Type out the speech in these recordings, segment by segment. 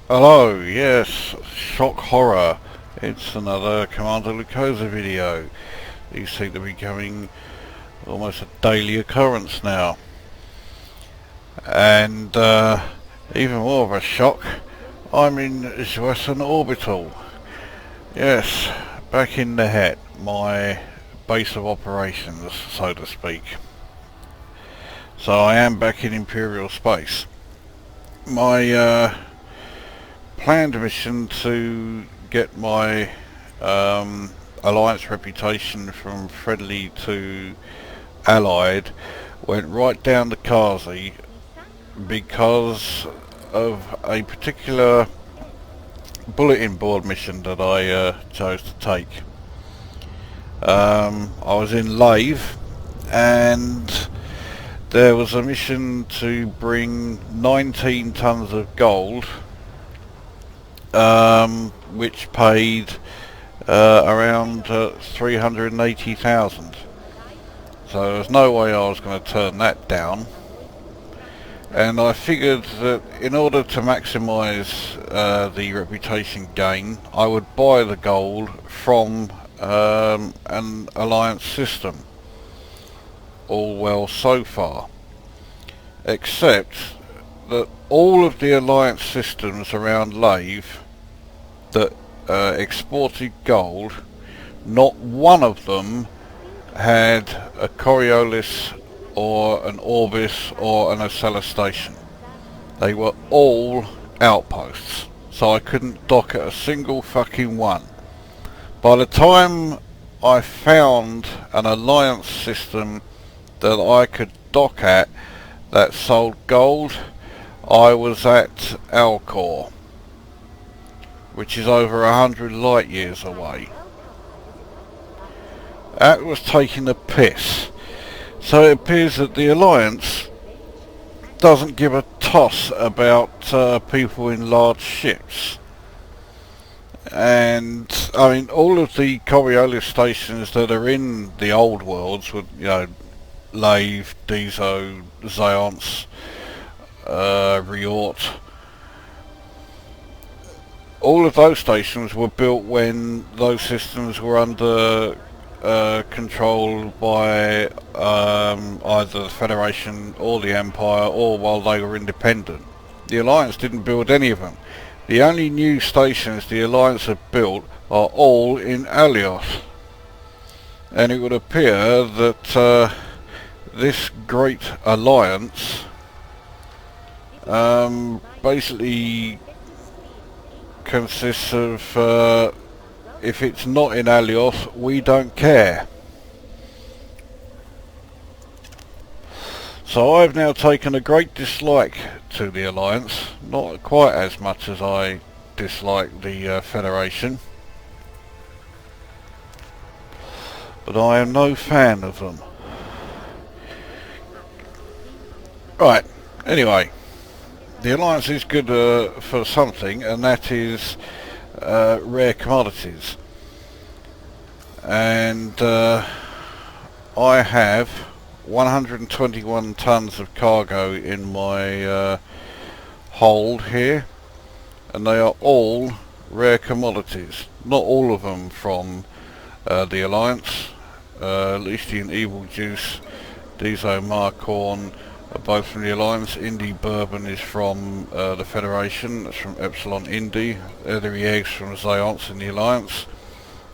Hello, yes, shock horror. It's another Commander Lucosa video. These seem to be becoming almost a daily occurrence now. And even more of a shock, I'm in Western Orbital. Yes, back in Nehet, my base of operations, so to speak. So I am back in Imperial space. My planned mission to get my alliance reputation from friendly to allied went right down the Kazi because of a particular bulletin board mission that I chose to take. I was in Lave and there was a mission to bring 19 tons of gold, which paid around 380,000. So there's no way I was going to turn that down. And I figured that in order to maximise the reputation gain, I would buy the gold from an alliance system. All well so far, except that all of the alliance systems around Lave that exported gold, not one of them had a Coriolis or an Orbis or an Ocella station. They were all outposts, so I couldn't dock at a single fucking one. By the time I found an alliance system that I could dock at that sold gold, I was at Alcor, which is over 100 light years away. That was taking the piss. So it appears that the Alliance doesn't give a toss about people in large ships. And I mean, all of the Coriolis stations that are in the old worlds with, you know, Lave, Dezo, Zeonce, Riort, all of those stations were built when those systems were under control by either the Federation or the Empire, or while they were independent. The Alliance didn't build any of them. The only new stations the Alliance have built are all in Alios. And it would appear that this great alliance basically consists of if it's not in Alios, we don't care. So I've now taken a great dislike to the Alliance, not quite as much as I dislike the Federation, but I am no fan of them. Right, anyway, the Alliance is good for something, and that is rare commodities. And I have 121 tons of cargo in my hold here, and they are all rare commodities. Not all of them from the Alliance. Leastion Evil Juice, Dezo Marcorn are both from the Alliance. Indie Bourbon is from the Federation, that's from Epsilon Indie. Leathery Eggs from Zeonce in the Alliance.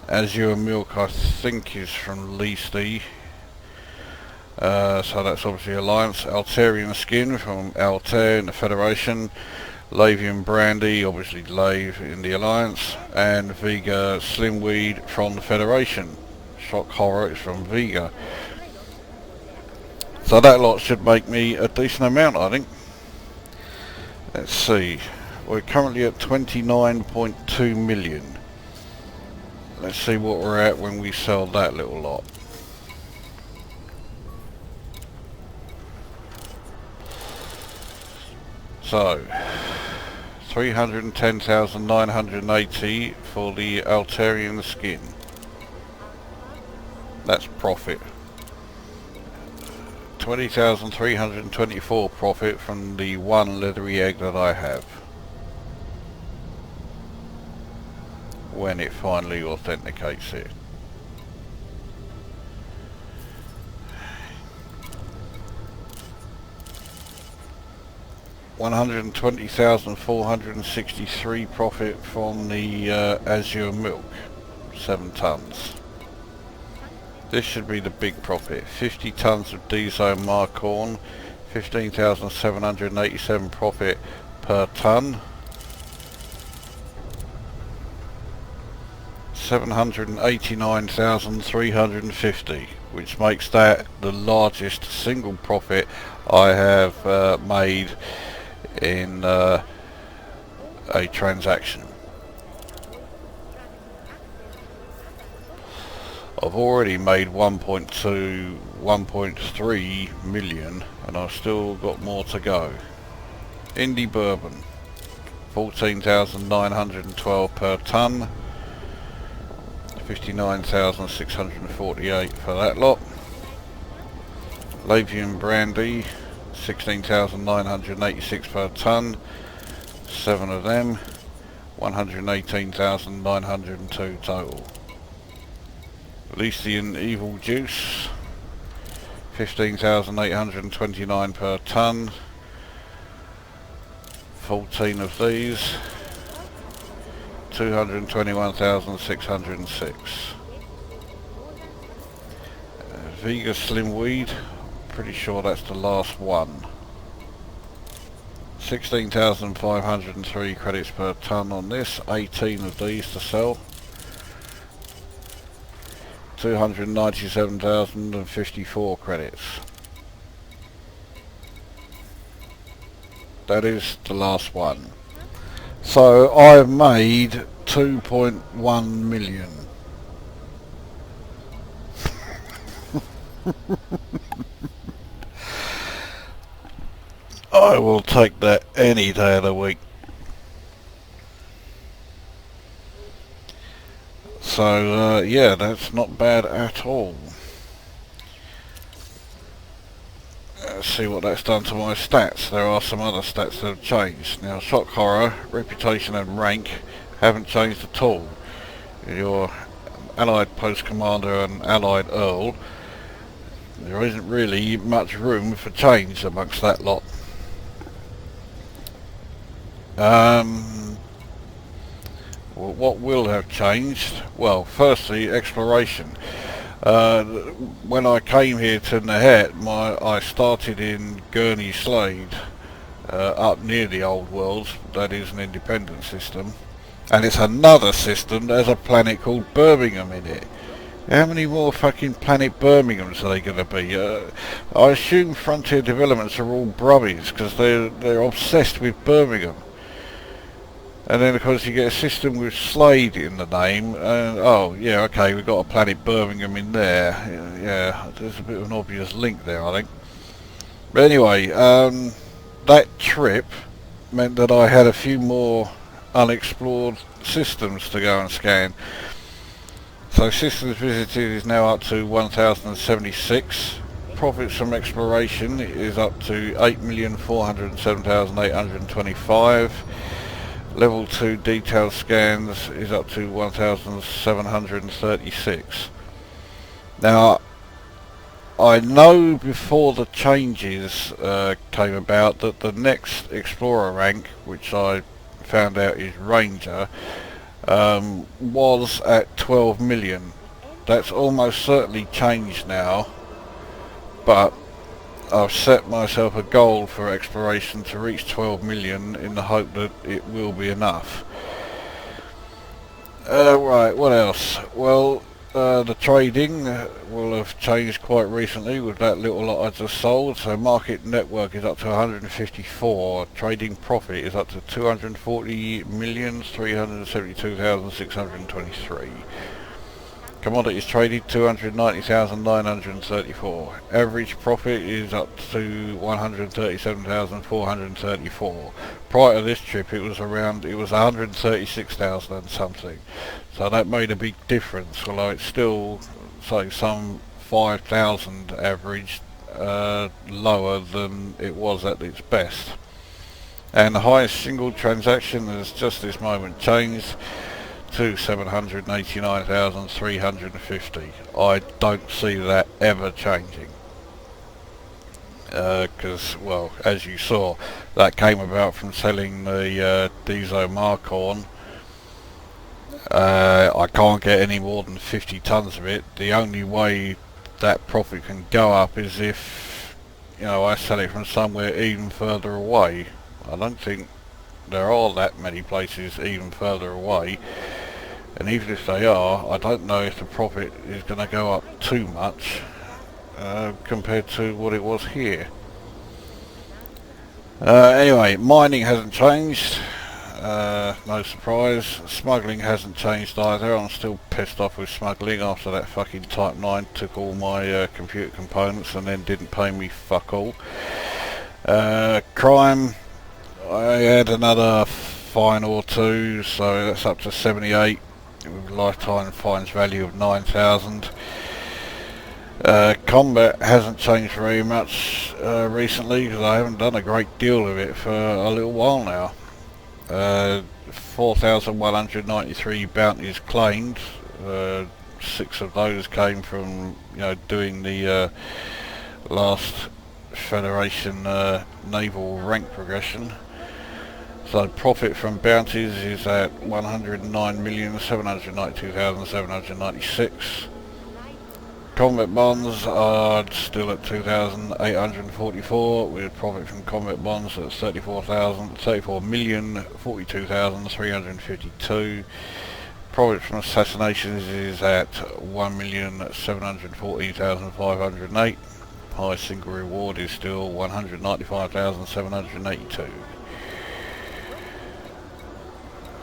Azure Milk I think is from Leasty, so that's obviously Alliance. Alterian Skin from Altair in the Federation. Lavian Brandy, obviously Lave in the Alliance. And Vega Slimweed from the Federation. Shock Horror is from Vega. So that lot should make me a decent amount, I think. Let's see, we're currently at 29.2 million. Let's see what we're at when we sell that little lot. So 310,980 for the Alterian Skin. That's profit. 20,324 profit from the one leathery egg that I have. when it finally authenticates it. $120,463 profit from the Azure milk, 7 tons. This should be the big profit. 50 tons of diesel marcorn, 15,787 profit per ton. 789,350, which makes that the largest single profit I have made in a transaction. I've already made 1.3 million and I've still got more to go. Indie bourbon, 14,912 per ton, 59,648 for that lot. Lavian brandy, 16,986 per ton, 7 of them, 118,902 total. Elysian evil juice, 15,829 per ton, 14 of these, 221,606. Vega slim weed, pretty sure that's the last one. 16,503 credits per ton on this, 18 of these to sell. 297,054 credits. That is the last one. So I've made 2.1 million. I will take that any day of the week. So yeah, that's not bad at all. Let's see what that's done to my stats. There are some other stats that have changed. Now, shock horror, reputation and rank haven't changed at all. Your allied post commander and allied earl, there isn't really much room for change amongst that lot. What will have changed? Well, firstly, exploration. When I came here to Nehet, I started in Gurney Slade, up near the old worlds. That is an independent system, and it's another system that has a planet called Birmingham in it. How many more fucking planet Birminghams are they going to be? I assume Frontier Developments are all brummies because they're obsessed with Birmingham. And then of course you get a system with Slade in the name, and oh yeah, okay, we've got a planet Birmingham in there. Yeah, there's a bit of an obvious link there, I think. But anyway, that trip meant that I had a few more unexplored systems to go and scan. So systems visited is now up to 1,076. Profits from exploration is up to 8,407,825. Level 2 detailed scans is up to 1,736. Now, I know before the changes came about that the next Explorer rank, which I found out is Ranger, was at 12 million. That's almost certainly changed now, but I've set myself a goal for exploration to reach 12 million in the hope that it will be enough. Right, what else? Well, the trading will have changed quite recently with that little lot I just sold. So market network is up to 154. Trading profit is up to 240,372,623. Commodities traded 290,934. Average profit is up to 137,434. Prior to this trip it was 136,000 and something. So that made a big difference, although it's still say some 5,000 average lower than it was at its best. And the highest single transaction has just this moment changed to 789,350. I don't see that ever changing. Because, well, as you saw, that came about from selling the Diesel Marcon. I can't get any more than 50 tons of it. The only way that profit can go up is if, you know, I sell it from somewhere even further away. I don't think there are that many places even further away, and even if they are, I don't know if the profit is going to go up too much compared to what it was here. Anyway, mining hasn't changed. No surprise. Smuggling hasn't changed either. I'm still pissed off with smuggling after that fucking Type 9 took all my computer components and then didn't pay me fuck all. Crime, I had another fine or two, so that's up to 78 with lifetime fines value of 9,000. Combat hasn't changed very much recently because I haven't done a great deal of it for a little while now. 4,193 bounties claimed. 6 of those came from, you know, doing the last Federation naval rank progression. So profit from bounties is at 109,792,796. Combat bonds are still at 2,844, with profit from combat bonds at 34,042,352. Profit from assassinations is at 1,714,508. High single reward is still 195,782.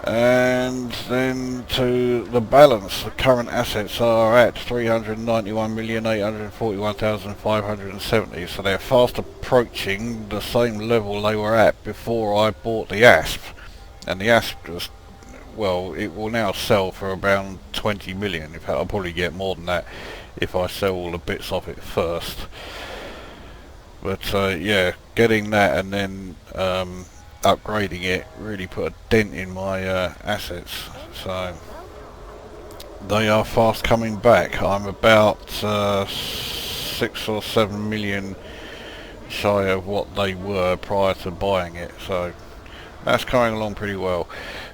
And then to the balance, the current assets are at 391,841,570, so they're fast approaching the same level they were at before I bought the ASP. And the ASP was, well, it will now sell for around 20 million. In fact, I'll probably get more than that if I sell all the bits off it first. But yeah, getting that and then upgrading it really put a dent in my assets, so they are fast coming back. I'm about 6 or 7 million shy of what they were prior to buying it, so that's coming along pretty well.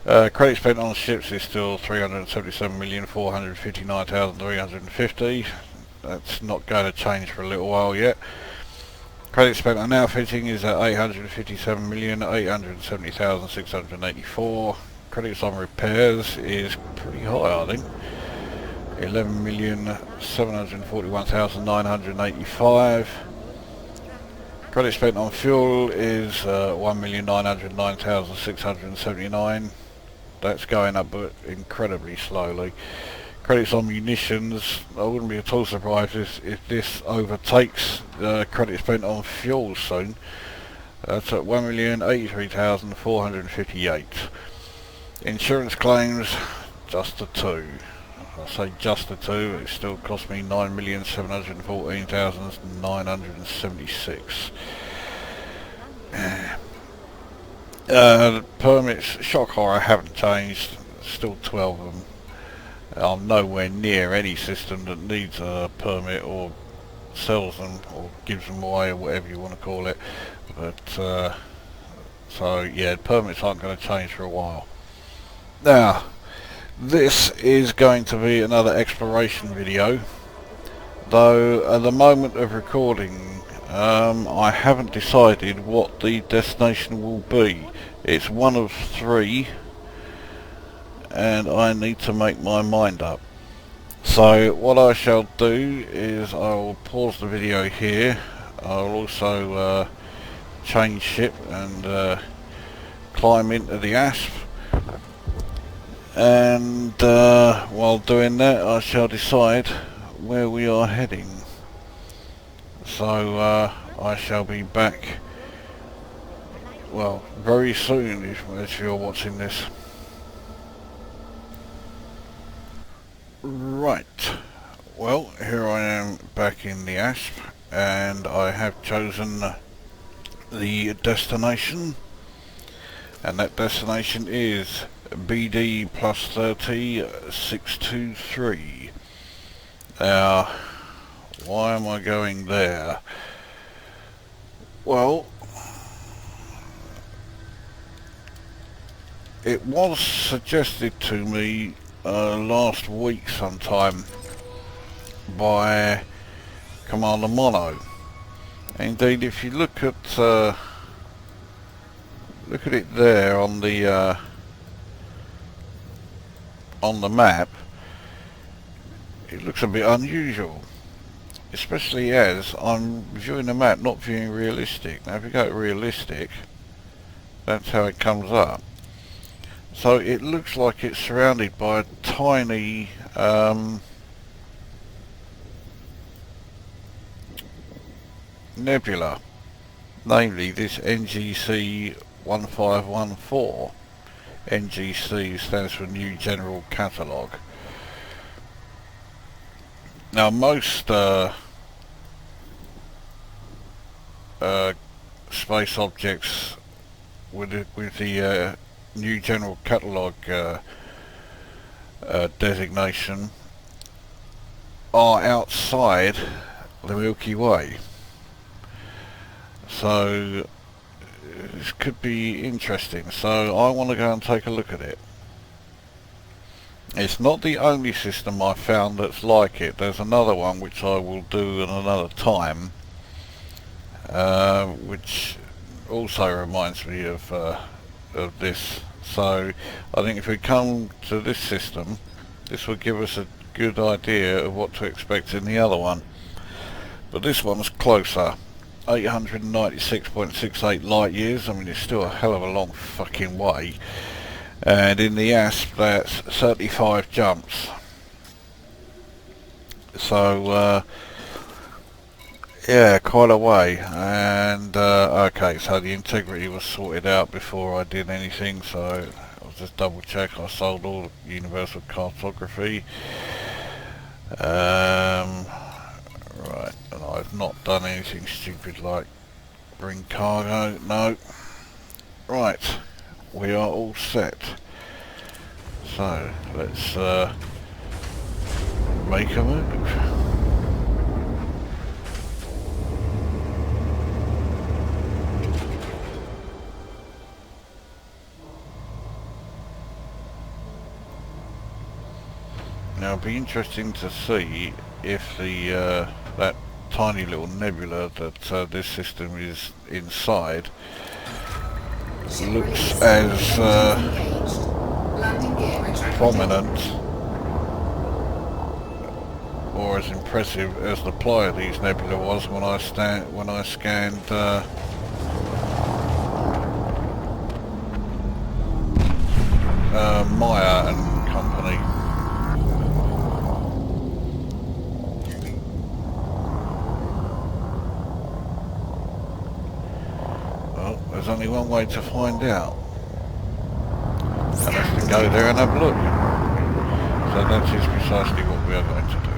Credit spent on ships is still 377,459,350. That's not going to change for a little while yet. Credit spent on outfitting is at 857,870,684. Credits on repairs is pretty high, I think. 11,741,985. Credit spent on fuel is 1,909,679. That's going up but incredibly slowly. Credits on munitions, I wouldn't be at all surprised if this overtakes credit spent on fuel soon. That's at 1,083,458. Insurance claims, just the 2. I say just the 2, it still cost me 9,714,976. The permits, shock horror, haven't changed, still 12 of them. I'm nowhere near any system that needs a permit or sells them or gives them away or whatever you want to call it. But so yeah, permits aren't going to change for a while. Now, this is going to be another exploration video, though at the moment of recording I haven't decided what the destination will be. It's one of 3 and I need to make my mind up. So what I shall do is I will pause the video here. I'll also change ship and climb into the ASP, and while doing that I shall decide where we are heading. So I shall be back, well, very soon if you're watching this. Right, well, here I am back in the ASP and I have chosen the destination, and that destination is BD plus 30 623. Now, why am I going there? Well, it was suggested to me last week sometime by Commander Mono. Indeed, if you look at it there on the map, it looks a bit unusual, especially as I'm viewing the map, not viewing realistic. Now if you go to realistic, that's how it comes up. So it looks like it's surrounded by a tiny nebula, namely this NGC 1514. NGC stands for New General Catalogue. Now most space objects with the New General Catalogue designation are outside the Milky Way. So this could be interesting, so I want to go and take a look at it. It's not the only system I found that's like it. There's another one which I will do at another time, which also reminds me of this. So I think if we come to this system, this will give us a good idea of what to expect in the other one. But this one's closer. 896.68 light years. I mean, it's still a hell of a long fucking way. And in the ASP, that's 35 jumps. So yeah, quite a way. And okay, so the integrity was sorted out before I did anything, so I'll just double check. I sold all universal cartography. Right, and I've not done anything stupid like bring cargo, no. Right, we are all set. So, let's make a move. Now it'll be interesting to see if the that tiny little nebula that this system is inside looks as prominent or as impressive as the Pleiades Nebula was when I scanned Maya and company. Well, there's only one way to find out, and that's to go there and have a look. So that is precisely what we are going to do.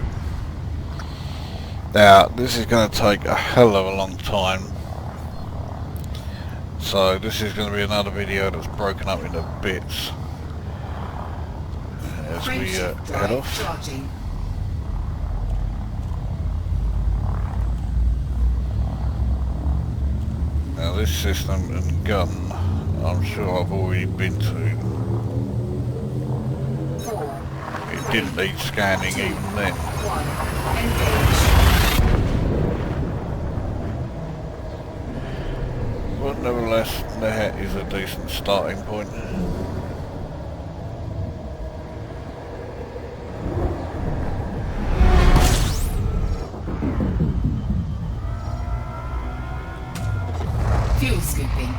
Now, this is going to take a hell of a long time, so this is going to be another video that's broken up into bits as we head off. Now this system and gun, I'm sure I've already been to. It didn't need scanning even then. But nevertheless, Nehet is a decent starting point. Fuel scooping.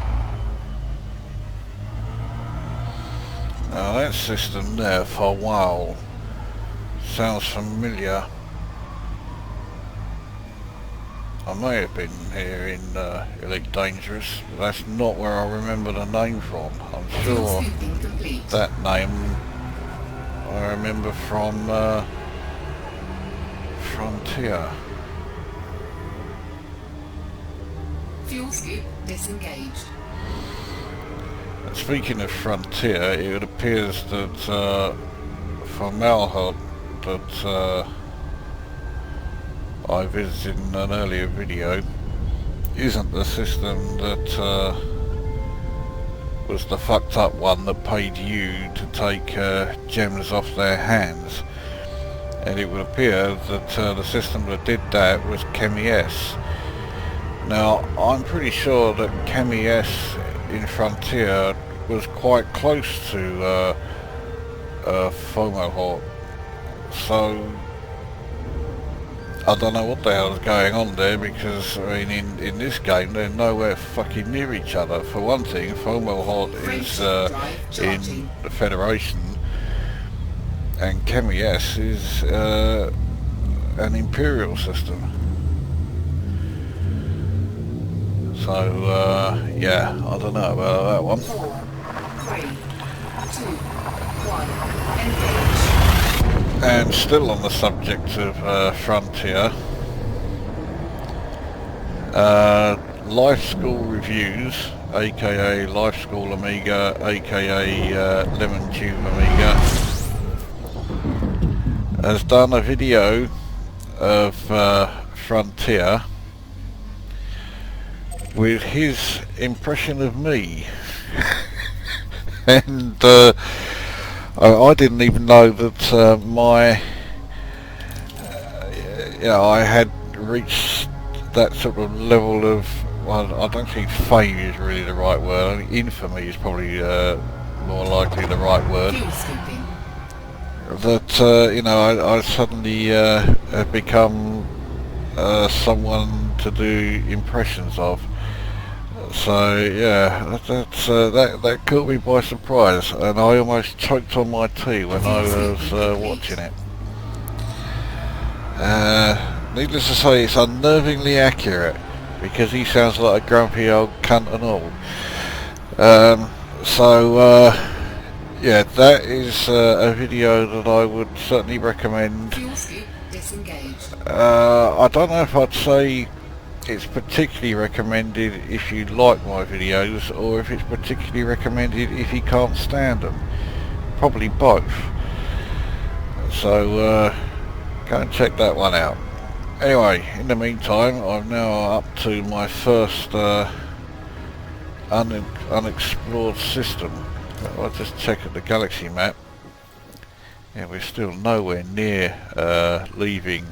Now that system there for a while sounds familiar. I may have been here in Elite Dangerous, but that's not where I remember the name from. I'm sure that name I remember from Frontier. Fuel scoop disengaged. speaking of Frontier, it appears that formaldehyde that I visited in an earlier video isn't the system that was the fucked up one that paid you to take gems off their hands. And it would appear that the system that did that was ChemiS. Now, I'm pretty sure that ChemiS in Frontier was quite close to Fomalhaut, so I don't know what the hell's going on there, because I mean in this game they're nowhere fucking near each other. For one thing, Fomalhaut is in the Federation and ChemiS is an Imperial system. So yeah, I don't know about that one. 4, 3, 2, 1, engage. And still on the subject of Frontier, Life School Reviews, aka Life School Amiga, aka Lemon Tube Amiga, has done a video of Frontier with his impression of me. And I didn't even know that I had reached that sort of level of, well, I don't think fame is really the right word. I think infamy is probably more likely the right word. That I suddenly have become someone to do impressions of. So yeah, that caught me by surprise, and I almost choked on my tea when I was watching it. Needless to say, it's unnervingly accurate, because he sounds like a grumpy old cunt and all. Yeah, that is a video that I would certainly recommend. I don't know if I'd say it's particularly recommended if you like my videos, or if it's particularly recommended if you can't stand them. Probably both. So go and check that one out. Anyway, in the meantime, I'm now up to my first unexplored system. I'll just check at the galaxy map. Yeah, we're still nowhere near leaving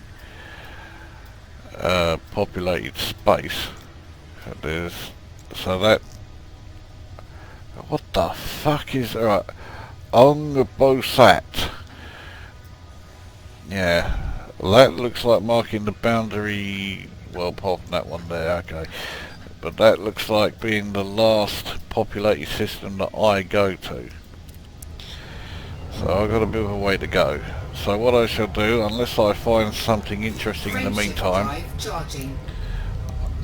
populated space. So that, what the fuck is, alright, Bosat. Yeah, that looks like marking the boundary, well, apart from that one there, okay. But that looks like being the last populated system that I go to. So I've got a bit of a way to go. So what I shall do, unless I find something interesting in the meantime,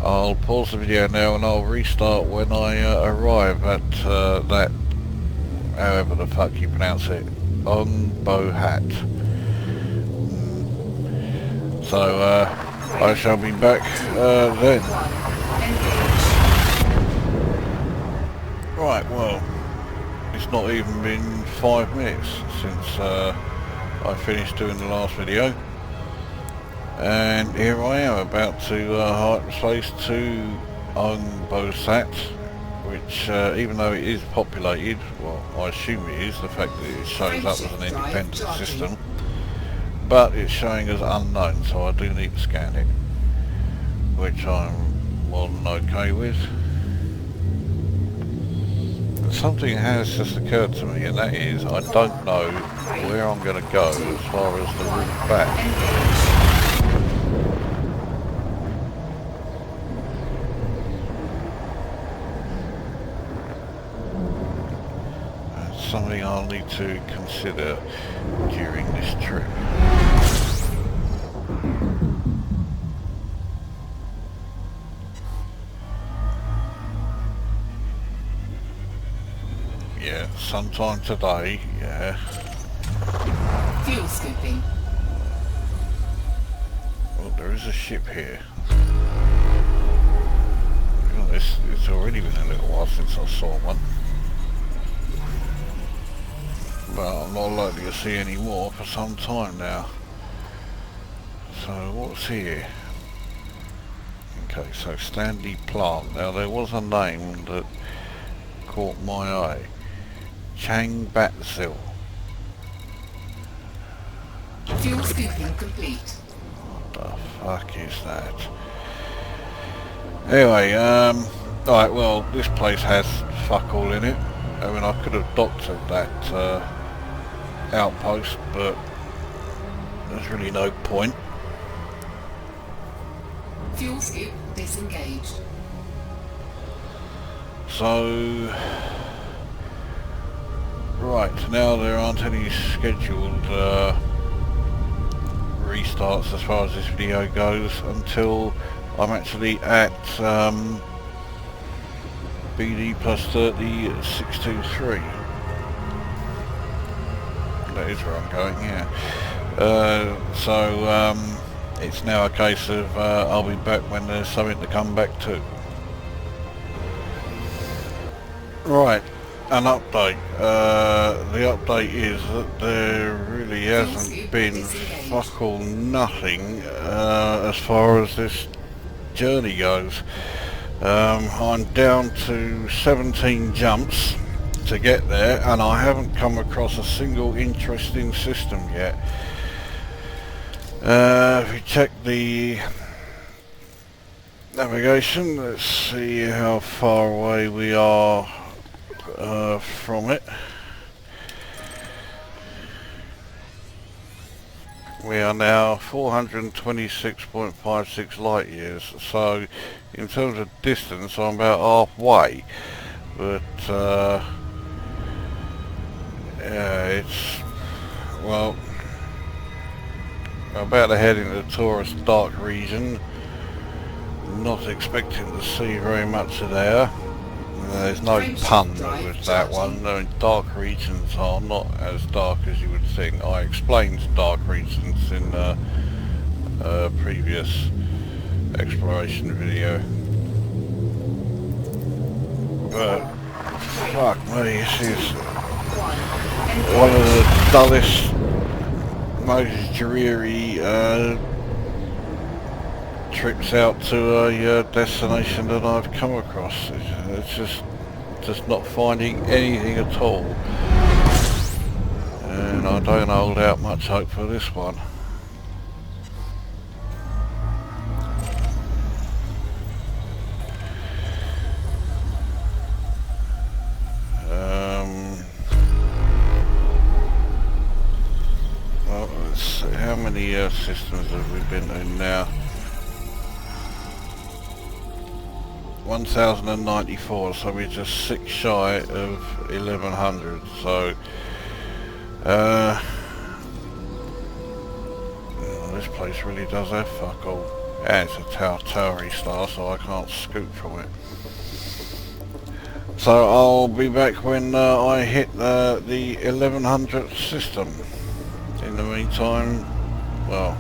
I'll pause the video now and I'll restart when I arrive at that, however the fuck you pronounce it, Bohat. So I shall be back then. Right, well, it's not even been 5 minutes since I finished doing the last video, and here I am about to hyperspace to Bosat, which even though it is populated, well, I assume it is, the fact that it shows up as an independent system, but it's showing as unknown, so I do need to scan it, which I'm more than okay with. Something has just occurred to me, and that is I don't know where I'm going to go as far as the route back. That's something I'll need to consider during this trip. Yeah, sometime today, yeah. Fuel scooping. Well, there is a ship here. It's already been a little while since I saw one. but I'm not likely to see any more for some time now. So what's here? Okay, so Stanley Plant. Now there was a name that caught my eye. Chang Batzil. Fuel scooping complete. What the fuck is that? Anyway, alright, well, this place has fuck all in it. I mean, I could have docked at that outpost, but there's really no point. Fuel scoop disengaged. So, right, now there aren't any scheduled restarts as far as this video goes until I'm actually at BD plus 30 623. That is where I'm going, yeah. So it's now a case of I'll be back when there's something to come back to. Right, an update. The update is that there really hasn't been fuck all nothing as far as this journey goes. I'm down to 17 jumps to get there, and I haven't come across a single interesting system yet. If we check the navigation, let's see how far away we are from it. We are now 426.56 light years, so in terms of distance I'm about halfway, but yeah, it's, well, I'm about to head into the Taurus dark region. Not expecting to see very much of there. There's no pun with that one. I mean, dark regions are not as dark as you would think. I explained dark regions in a previous exploration video. But fuck me, this is one of the dullest, most dreary trips out to a destination that I've come across. It's just not finding anything at all, and I don't hold out much hope for this one. Well, let's see, how many systems have we been in now? 1094, so we're just 6 shy of 1100, so this place really does have fuck all. And it's a towery star, so I can't scoot from it. So I'll be back when I hit the 1100th system. In the meantime, well,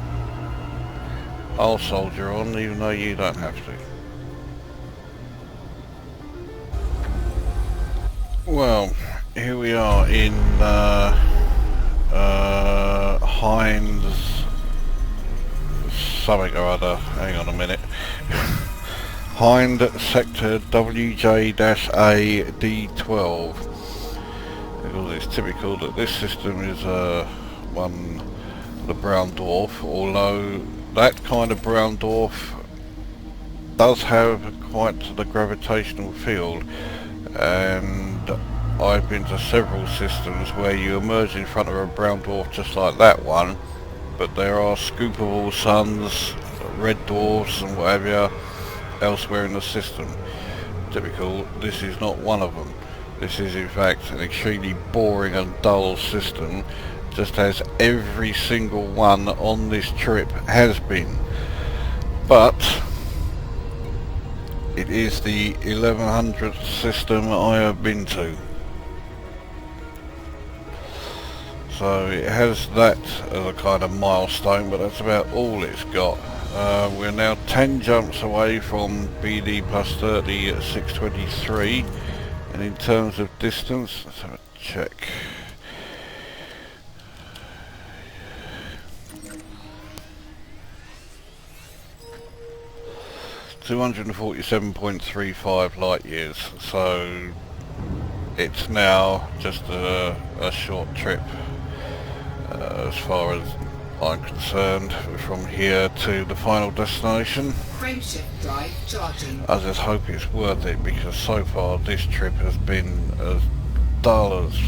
I'll soldier on, even though you don't have to. Well, here we are in Heinz something or other. Hang on a minute. Hind sector WJ-A D12. Because it's typical that this system is one, the brown dwarf, although that kind of brown dwarf does have quite the gravitational field, and I've been to several systems where you emerge in front of a brown dwarf just like that one, but there are scoopable suns, red dwarfs and whatever elsewhere in the system. Typical, this is not one of them. This is in fact an extremely boring and dull system, just as every single one on this trip has been. But it is the 1100th system I have been to. So it has that as a kind of milestone, but that's about all it's got. We're now 10 jumps away from BD plus 30 at 623, and in terms of distance, let's have a check. 247.35 light years, so it's now just a short trip as far as I'm concerned from here to the final destination. Frameshift drive charging. I just hope it's worth it, because so far this trip has been as dull as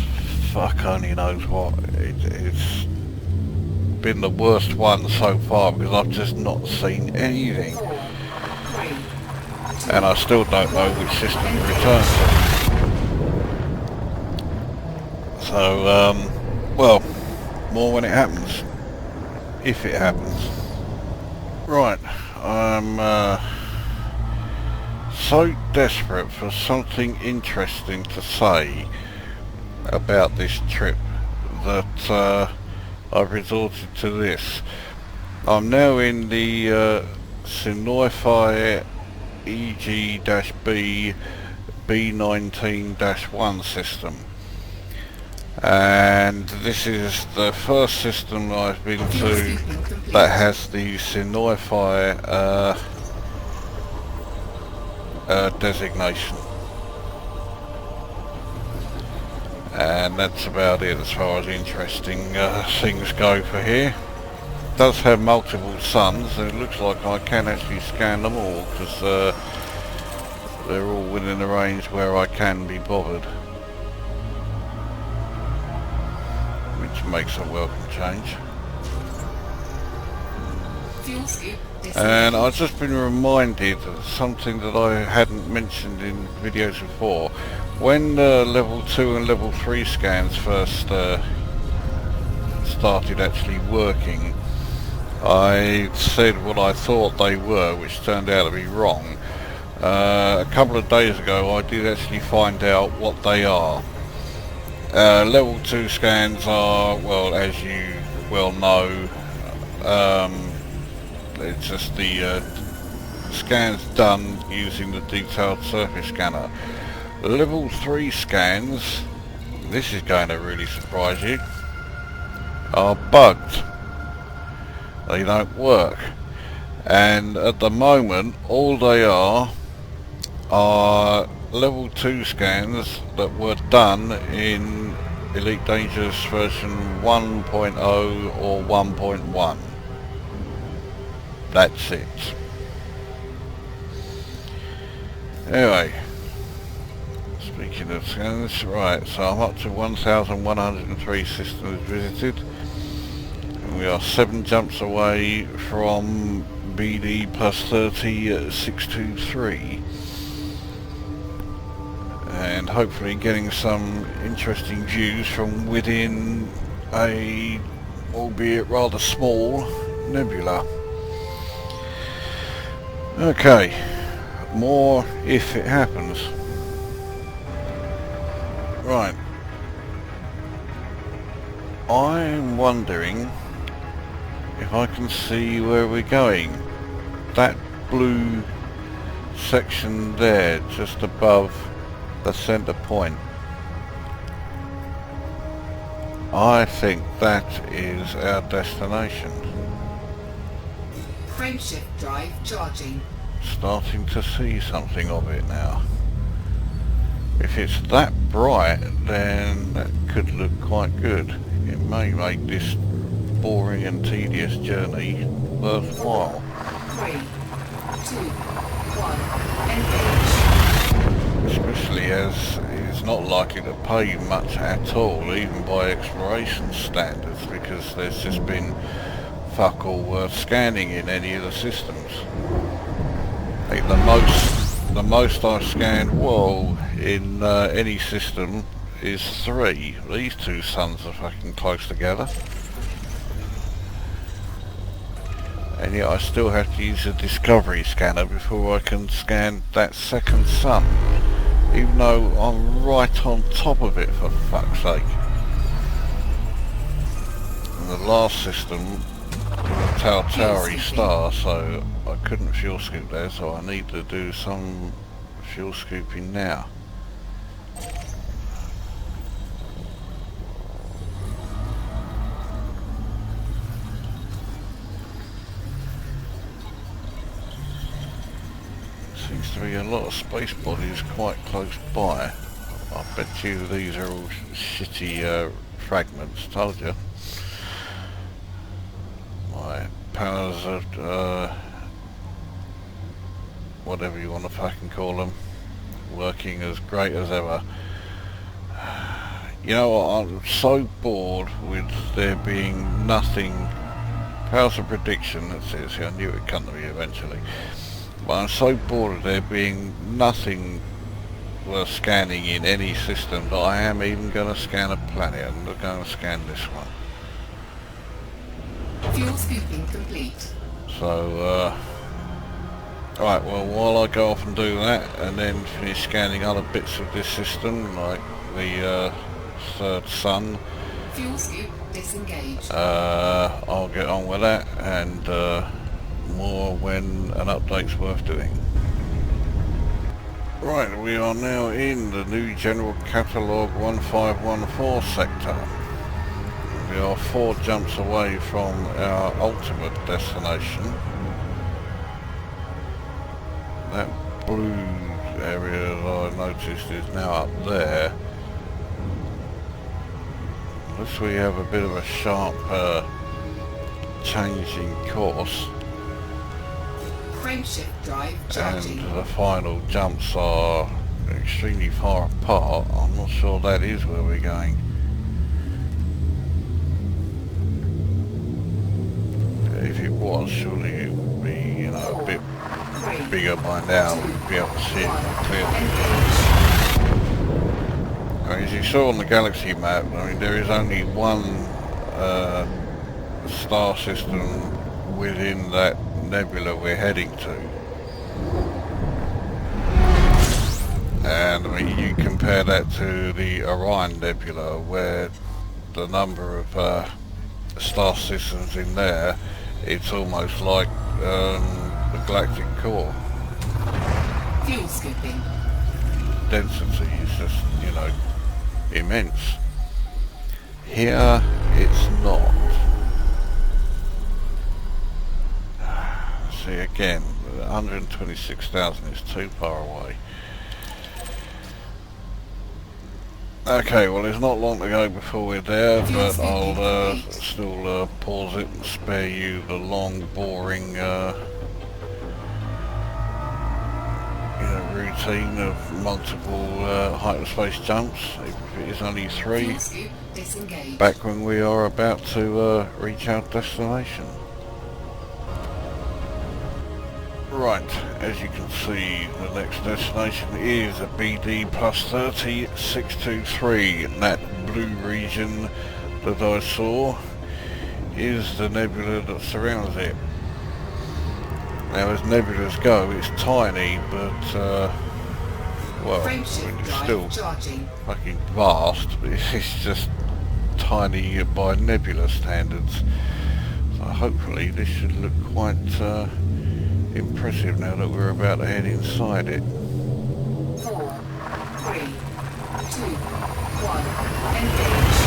fuck only knows what. It's been the worst one so far because I've just not seen anything. 4, 3, 2, And I still don't know which system to return to. So, well, more when it happens. If it happens. Right, I'm so desperate for something interesting to say about this trip that I've resorted to this. I'm now in the Synoify EG-B B19-1 system, and this is the first system I've been to that has the Synoify designation, and that's about it as far as interesting things go for here. It does have multiple suns, and it looks like I can actually scan them all because they're all within a range where I can be bothered, which makes a welcome change. fuel scoop And I've just been reminded of something that I hadn't mentioned in videos before. When level 2 and level 3 scans first started actually working, I said what I thought they were, which turned out to be wrong. A couple of days ago I did actually find out what they are. Level 2 scans are, well, as you well know, it's just the scans done using the detailed surface scanner. Level 3 scans, this is going to really surprise you, are bugged. They don't work. And at the moment, all they are level 2 scans that were done in Elite Dangerous version 1.0 or 1.1. That's it. Anyway, speaking of scans, right, so I'm up to 1,103 systems visited. And we are 7 jumps away from BD plus 30 623. And hopefully getting some interesting views from within a, albeit rather small, nebula. Okay, more if it happens. Right, I'm wondering if I can see where we're going. That blue section there, just above the center point. I think that is our destination. frameshift drive charging. Starting to see something of it now. If it's that bright, then that could look quite good. It may make this boring and tedious journey worthwhile. 3, 2, 1, engage. Especially as it's not likely to pay much at all, even by exploration standards, because there's just been fuck all worth scanning in any of the systems. I think the most I've scanned, whoa, in any system is 3. These 2 suns are fucking close together. And yet I still have to use a discovery scanner before I can scan that second sun, even though I'm right on top of it, for fuck's sake. And the last system Tauri star, so I couldn't fuel scoop there, so I need to do some fuel scooping now. seems to be a lot of space bodies quite close by. I bet you these are all shitty fragments, told you. My powers are, whatever you want to fucking call them, working as great as ever. You know what, I'm so bored with there being nothing. Powers of prediction, that says here, I knew it would come to me eventually. But I'm so bored of there being nothing worth scanning in any system that I am even going to scan a planet. I'm going to scan this one. Fuel scooping complete. So, right, well, while I go off and do that, and then finish scanning other bits of this system, like the third sun, Fuel scoop disengaged. I'll get on with that, and more when an update's worth doing. Right, we are now in the new General Catalogue 1514 sector. We are 4 jumps away from our ultimate destination. That blue area that I noticed is now up there. Looks we have a bit of a sharp change in course. Frameshift drive charging. And the final jumps are extremely far apart. I'm not sure that is where we're going. If it was, surely it would be, you know, a bit bigger by now. We'd be able to see it more clearly. As you saw on the galaxy map, I mean, there is only one star system within that nebula we're heading to. And I mean, you compare that to the Orion Nebula, where the number of star systems in there, it's almost like the galactic core. Fuel scooping. Density is just, you know, immense. Here, it's not. See, again, 126,000 is too far away. Okay, well, there's not long to go before we're there, but I'll still pause it and spare you the long, boring routine of multiple hyperspace jumps, even if it is only 3, back when we are about to reach our destination. Right, as you can see, the next destination is a BD plus 30623. That blue region that I saw is the nebula that surrounds it. Now, as nebulas go, it's tiny, but well, I mean, it's still fucking vast, but it's just tiny by nebula standards. So hopefully this should look quite impressive now that we're about to head inside it. 4, 3, 2, 1, engage.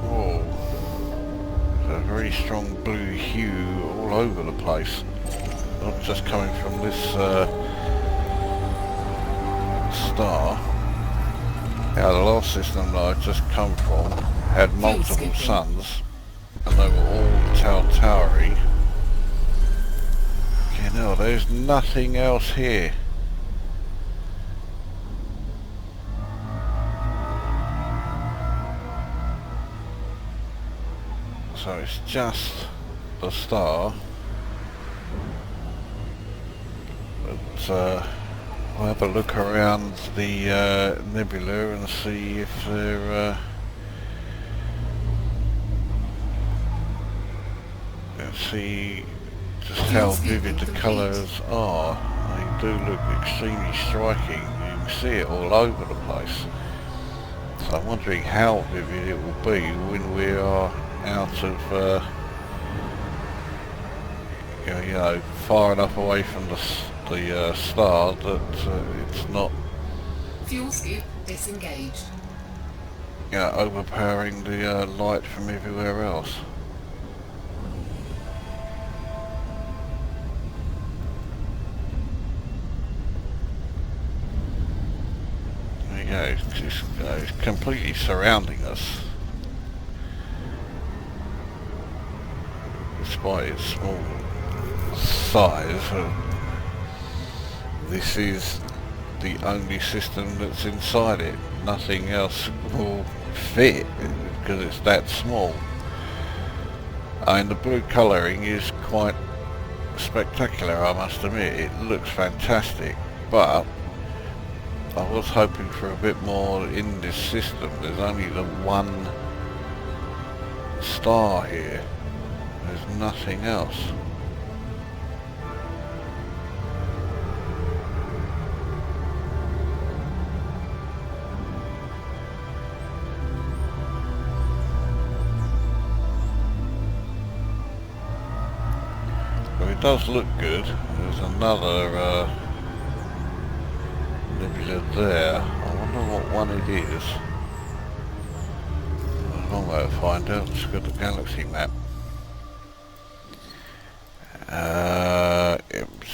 Whoa, there's a very strong blue hue all over the place. Not just coming from this star. Now, the last system that I've just come from had multiple suns, and they were all Tauri. Okay, no, there's nothing else here. So it's just the star. But I'll have a look around the nebula and see if they're see just how vivid the colours are. They do look extremely striking. You can see it all over the place. So I'm wondering how vivid it will be when we are out of you know, far enough away from the the star that it's not, Fuel scoop disengaged. overpowering the light from everywhere else. There you go, it's completely surrounding us. Despite its small size, this is the only system that's inside it. Nothing else will fit because it's that small. And the blue colouring is quite spectacular, I must admit. It looks fantastic, but I was hoping for a bit more in this system. There's only the one star here. There's nothing else. But it does look good. There's another nebula there. I wonder what one it is. There's one way to find out. Let's go to the galaxy map.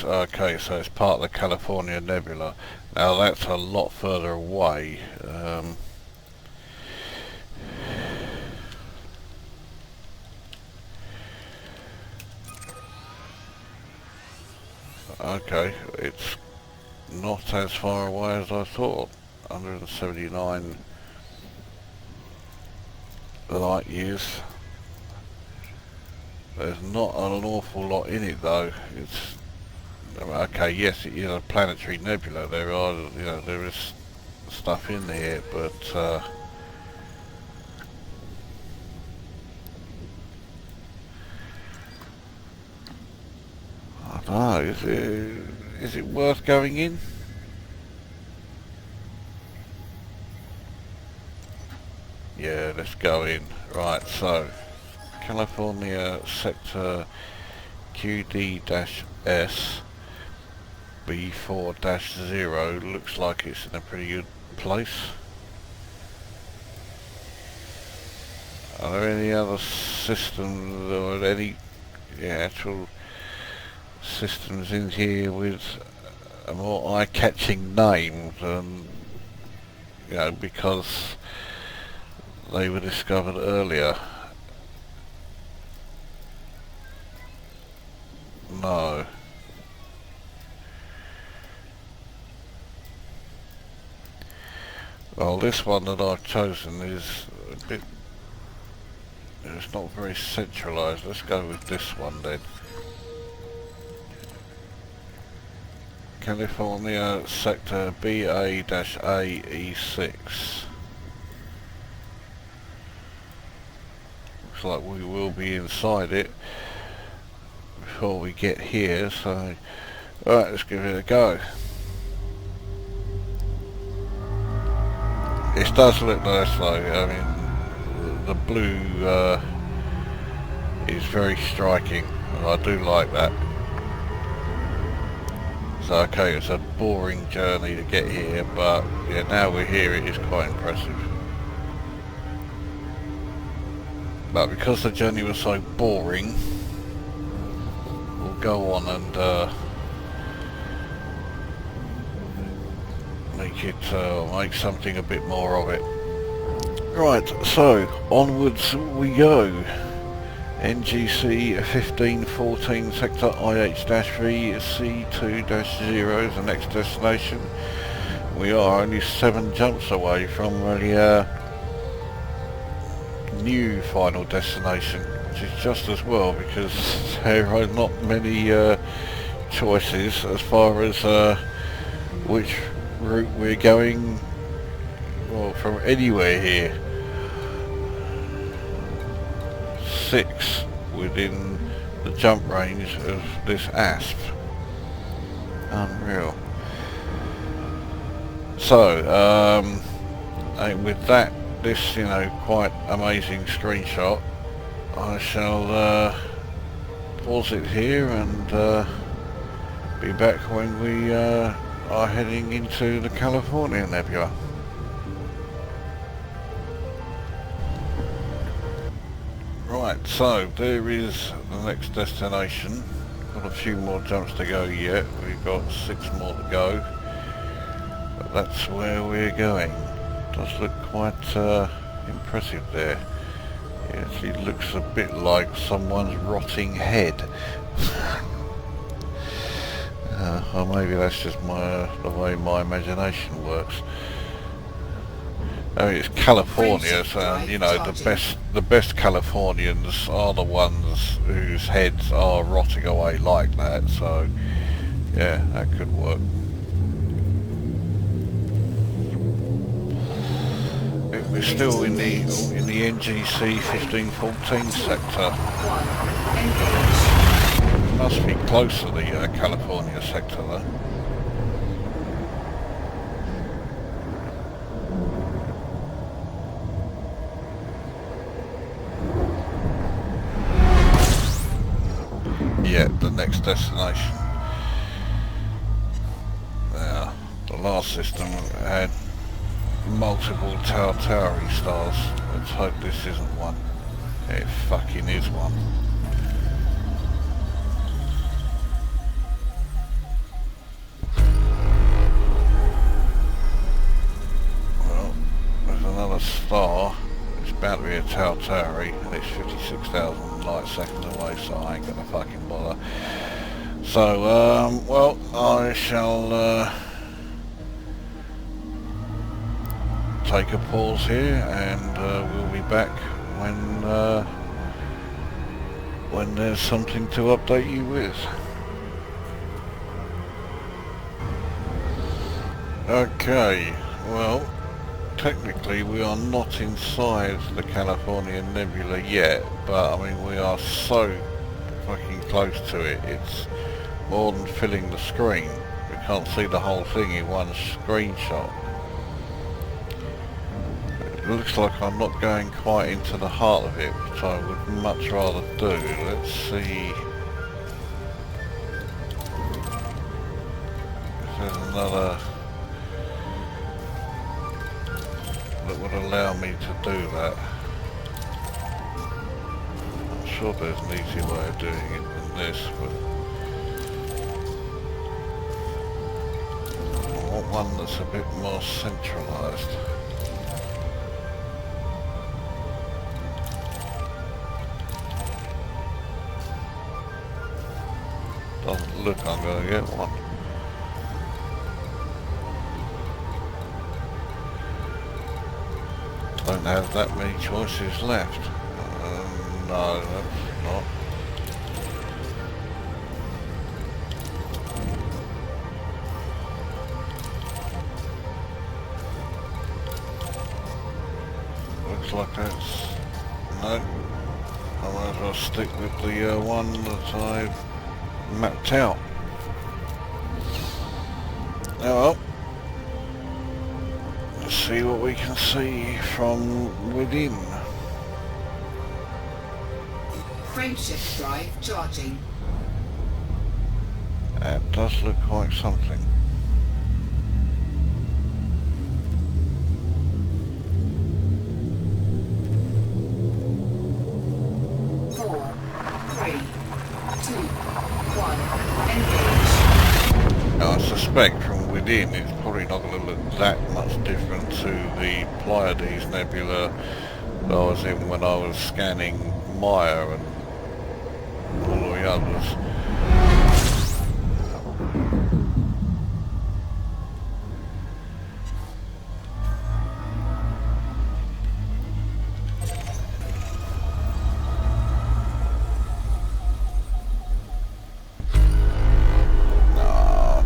Okay, so it's part of the California Nebula. Now that's a lot further away. Okay, it's not as far away as I thought. 179 light years. There's not an awful lot in it though. It's okay. Yes, it is a planetary nebula. There are, there is stuff in there, but I don't know. Is it worth going in? Yeah, let's go in. Right, so California sector QD-S B4-0 looks like it's in a pretty good place. Are there any other systems or any actual systems in here with a more eye-catching name than, because they were discovered earlier? No. Well, this one that I've chosen is a bit, it's not very centralised. Let's go with this one then. California sector BA-AE6. Looks like we will be inside it before we get here, so alright, let's give it a go. It does look nice though. I mean, the blue is very striking, and I do like that. So okay, it's a boring journey to get here, but yeah, now we're here, it is quite impressive. But because the journey was so boring, we'll go on and make something a bit more of it. Right, so onwards we go. NGC 1514 sector IH-3 C2-0 is the next destination. We are only 7 jumps away from the new final destination, which is just as well because there are not many choices as far as which route we're going, well, from anywhere here. 6 within the jump range of this asp. Unreal. So, and with that, this, quite amazing screenshot, I shall pause it here and be back when we are heading into the California Nebula. Right, so there is the next destination. Got a few more jumps to go yet. We've got 6 more to go. But that's where we're going. Does look quite impressive there. It actually looks a bit like someone's rotting head. Or maybe that's just the way my imagination works. I mean, it's California, so you know the best Californians are the ones whose heads are rotting away like that. So yeah, that could work. We're still in the NGC 1514 sector. It must be close to the California sector though. Yeah, the next destination. Now, the last system had multiple Tauri stars. Let's hope this isn't one. It fucking is one. Well, there's another star. It's bound to be a Tauri, and it's 56,000 light seconds away, so I ain't gonna fucking bother. So, well, I shall take a pause here, and we'll be back when there's something to update you with. Okay, well, technically we are not inside the California Nebula yet, but I mean we are so fucking close to it, it's more than filling the screen. We can't see the whole thing in one screenshot. It looks like I'm not going quite into the heart of it, which I would much rather do. Let's see if there's another that would allow me to do that. I'm sure there's an easy way of doing it than this, but I want one that's a bit more centralised. Doesn't look I'm going to get one. Don't have that many choices left. No, that's not. Looks like that's... no. I might as well stick with the one that I mapped out. Oh well. Let's see what we can see from within. Frameshift drive charging. That does look like something. I suspect from within it's probably not going to look that much different to the Pleiades Nebula that I was in when I was scanning Maya and all the others.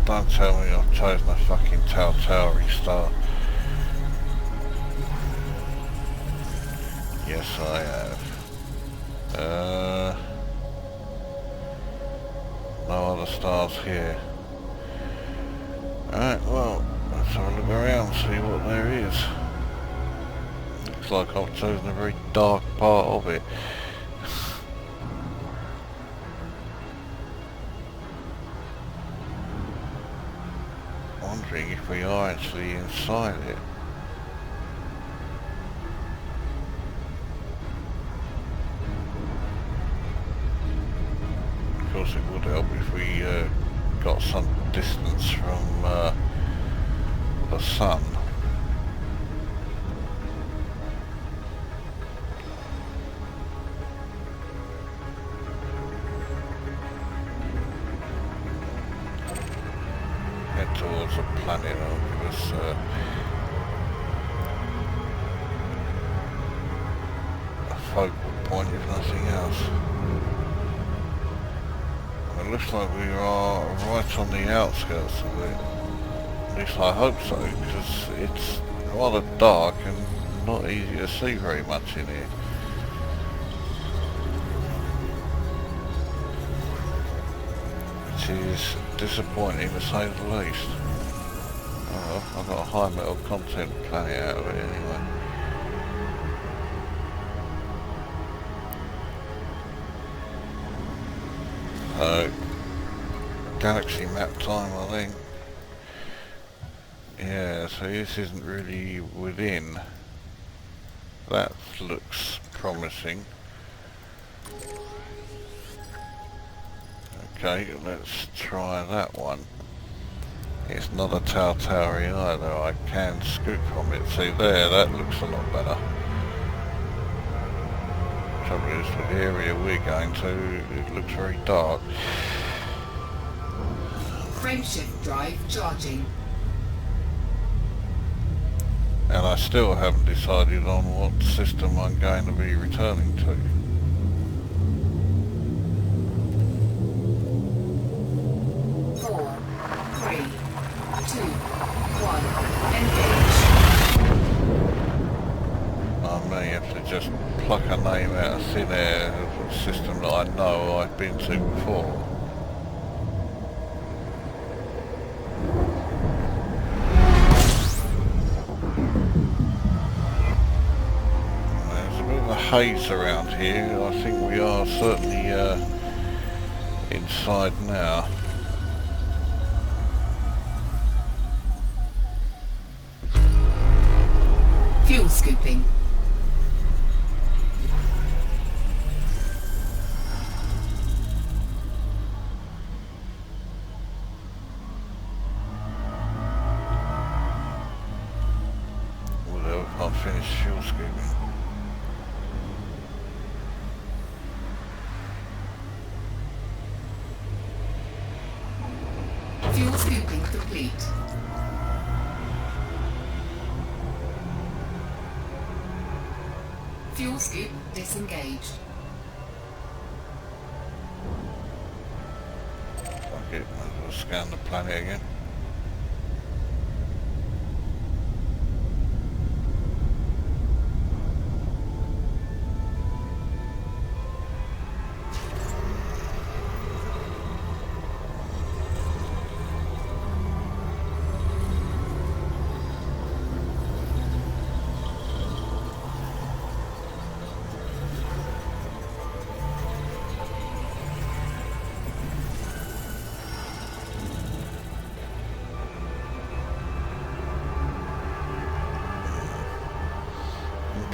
Don't tell me I've chosen a fucking Tauri star. Yes, I have. No other stars here. Alright, well, let's have a look around, see what there is. Looks like I've chosen a very dark part of it. wondering if we are actually inside it. Of course it would help if we got some distance from the sun. Head towards a planet, that'll give us a focal point if nothing else. It looks like we are right on the outskirts of it. At least I hope so, because it's rather dark and not easy to see very much in here. Which is disappointing to say the least. Oh well, I got a high metal content planet out of it anyway. Galaxy map time, I think. Yeah, so this isn't really within. That looks promising. Okay, let's try that one. It's not a Tauri either, I can scoot from it. See there, that looks a lot better. Trouble is, with the area we're going to, it looks very dark. Frameshift drive charging. And I still haven't decided on what system I'm going to be returning to. 4, 3, 2, 1, engage. I may have to just pluck a name out of thin air of a system that I know I've been to before. Haze around here. I think we are certainly inside now. Fuel scooping. Although I can't finish fuel scooping. Fuel scooping complete. Fuel scoop disengaged. Okay, might as well scan the planet again.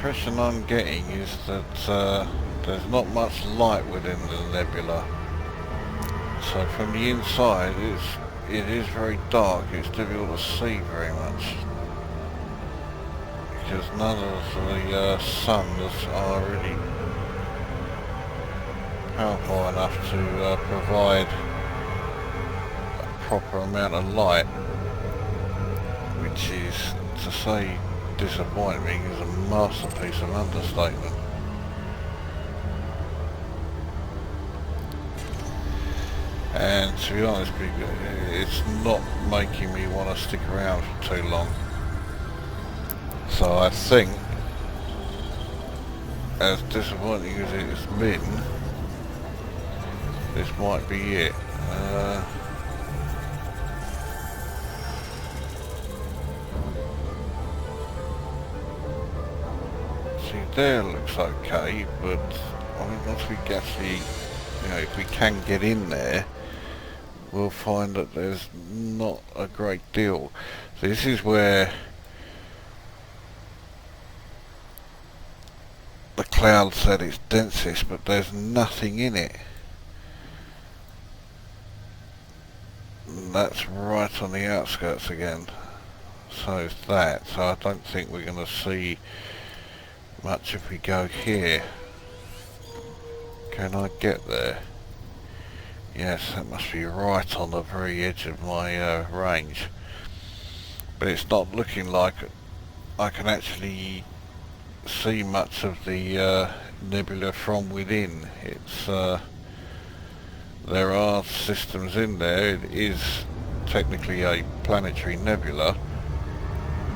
The impression I'm getting is that there's not much light within the nebula. So from the inside it is very dark, it's difficult to see very much. Because none of the suns are really powerful enough to provide a proper amount of light, which is, to say disappointing, is a masterpiece of understatement. And to be honest, it's not making me want to stick around for too long. So I think, as disappointing as it's been, this might be it. See, there looks okay, but I mean, once we actually, if we can get in there, we'll find that there's not a great deal. So this is where the cloud's at its densest, but there's nothing in it. And that's right on the outskirts again. So is that. So I don't think we're going to see much if we go here. Can I get there? Yes, that must be right on the very edge of my range. But it's not looking like I can actually see much of the nebula from within. It's there are systems in there. It is technically a planetary nebula,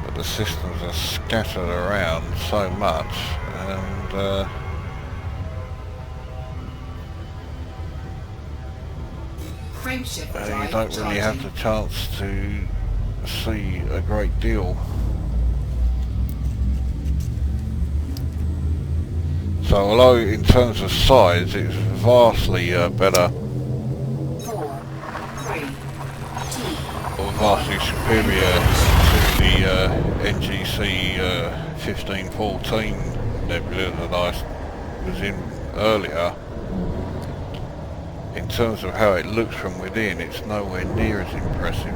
but the systems are scattered around so much, and you don't really have the chance to see a great deal. So although in terms of size it's vastly better, 4, 3, 2, or vastly superior to the NGC 1514 nebula that I was in earlier, in terms of how it looks from within, it's nowhere near as impressive.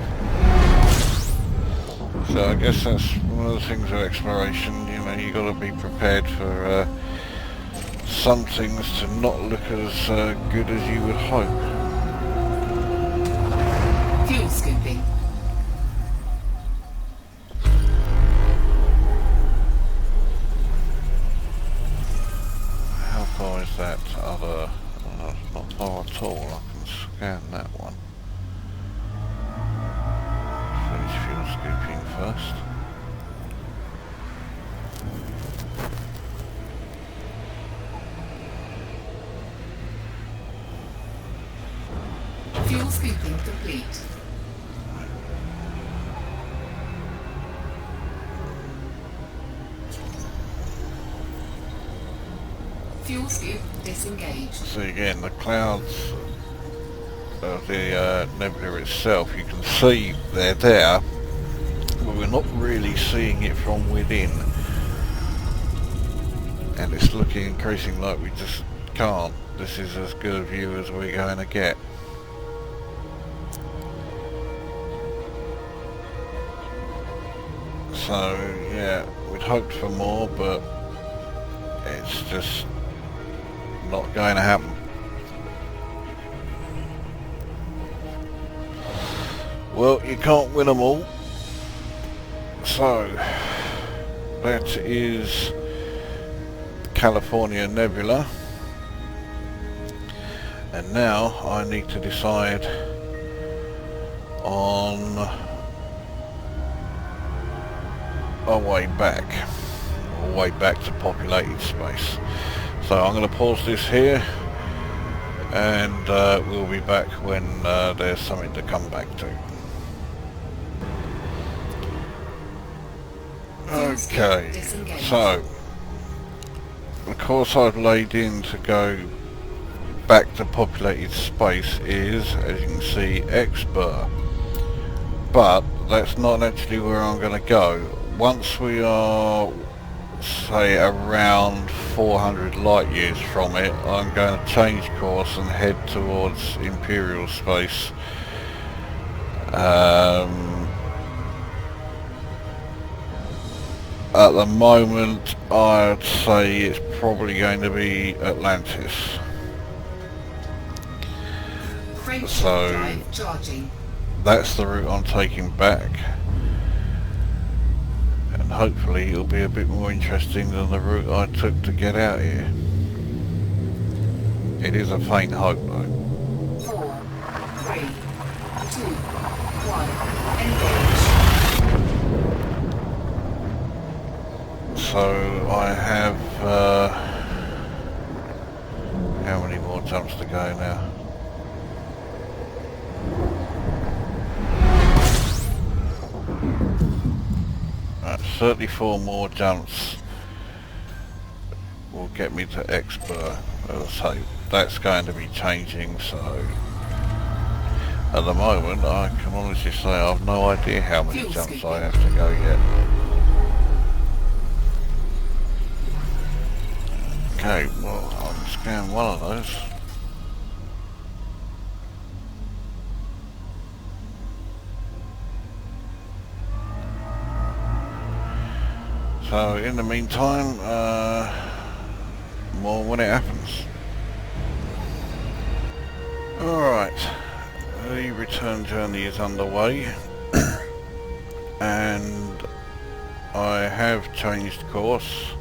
So I guess that's one of the things of exploration. You know, you got to be prepared for some things to not look as good as you would hope. fuel scooping. How far is that other? It's not far at all. I can scan that one. Finish fuel scooping first. Fuel scooping complete. Fuel scoop disengaged. So again, the clouds of the nebula itself, you can see they're there, but we're not really seeing it from within. And it's looking increasing like we just can't. This is as good a view as we're going to get. So yeah, we'd hoped for more, but it's just not going to happen. Well, you can't win them all. So that is California Nebula, and now I need to decide on a way back to populated space. So I'm going to pause this here, and we'll be back when there's something to come back to. Okay, so the course I've laid in to go back to populated space is, as you can see, spur. But that's not actually where I'm going to go. Once we are, say, around 400 light years from it, I'm going to change course and head towards Imperial space. At the moment, I'd say it's probably going to be Atlantis. So that's the route I'm taking back, and hopefully it'll be a bit more interesting than the route I took to get out here. It is a faint hope though. 4, 3, 2, 1, engage. So I have how many more jumps to go now? Right, 34 more jumps will get me to expert. As I say, that's going to be changing, so At the moment, I can honestly say I've no idea how many Fuel jumps skipping. I have to go yet. Okay, well, I can scan one of those. So in the meantime, more when it happens. Alright, the return journey is underway and I have changed course,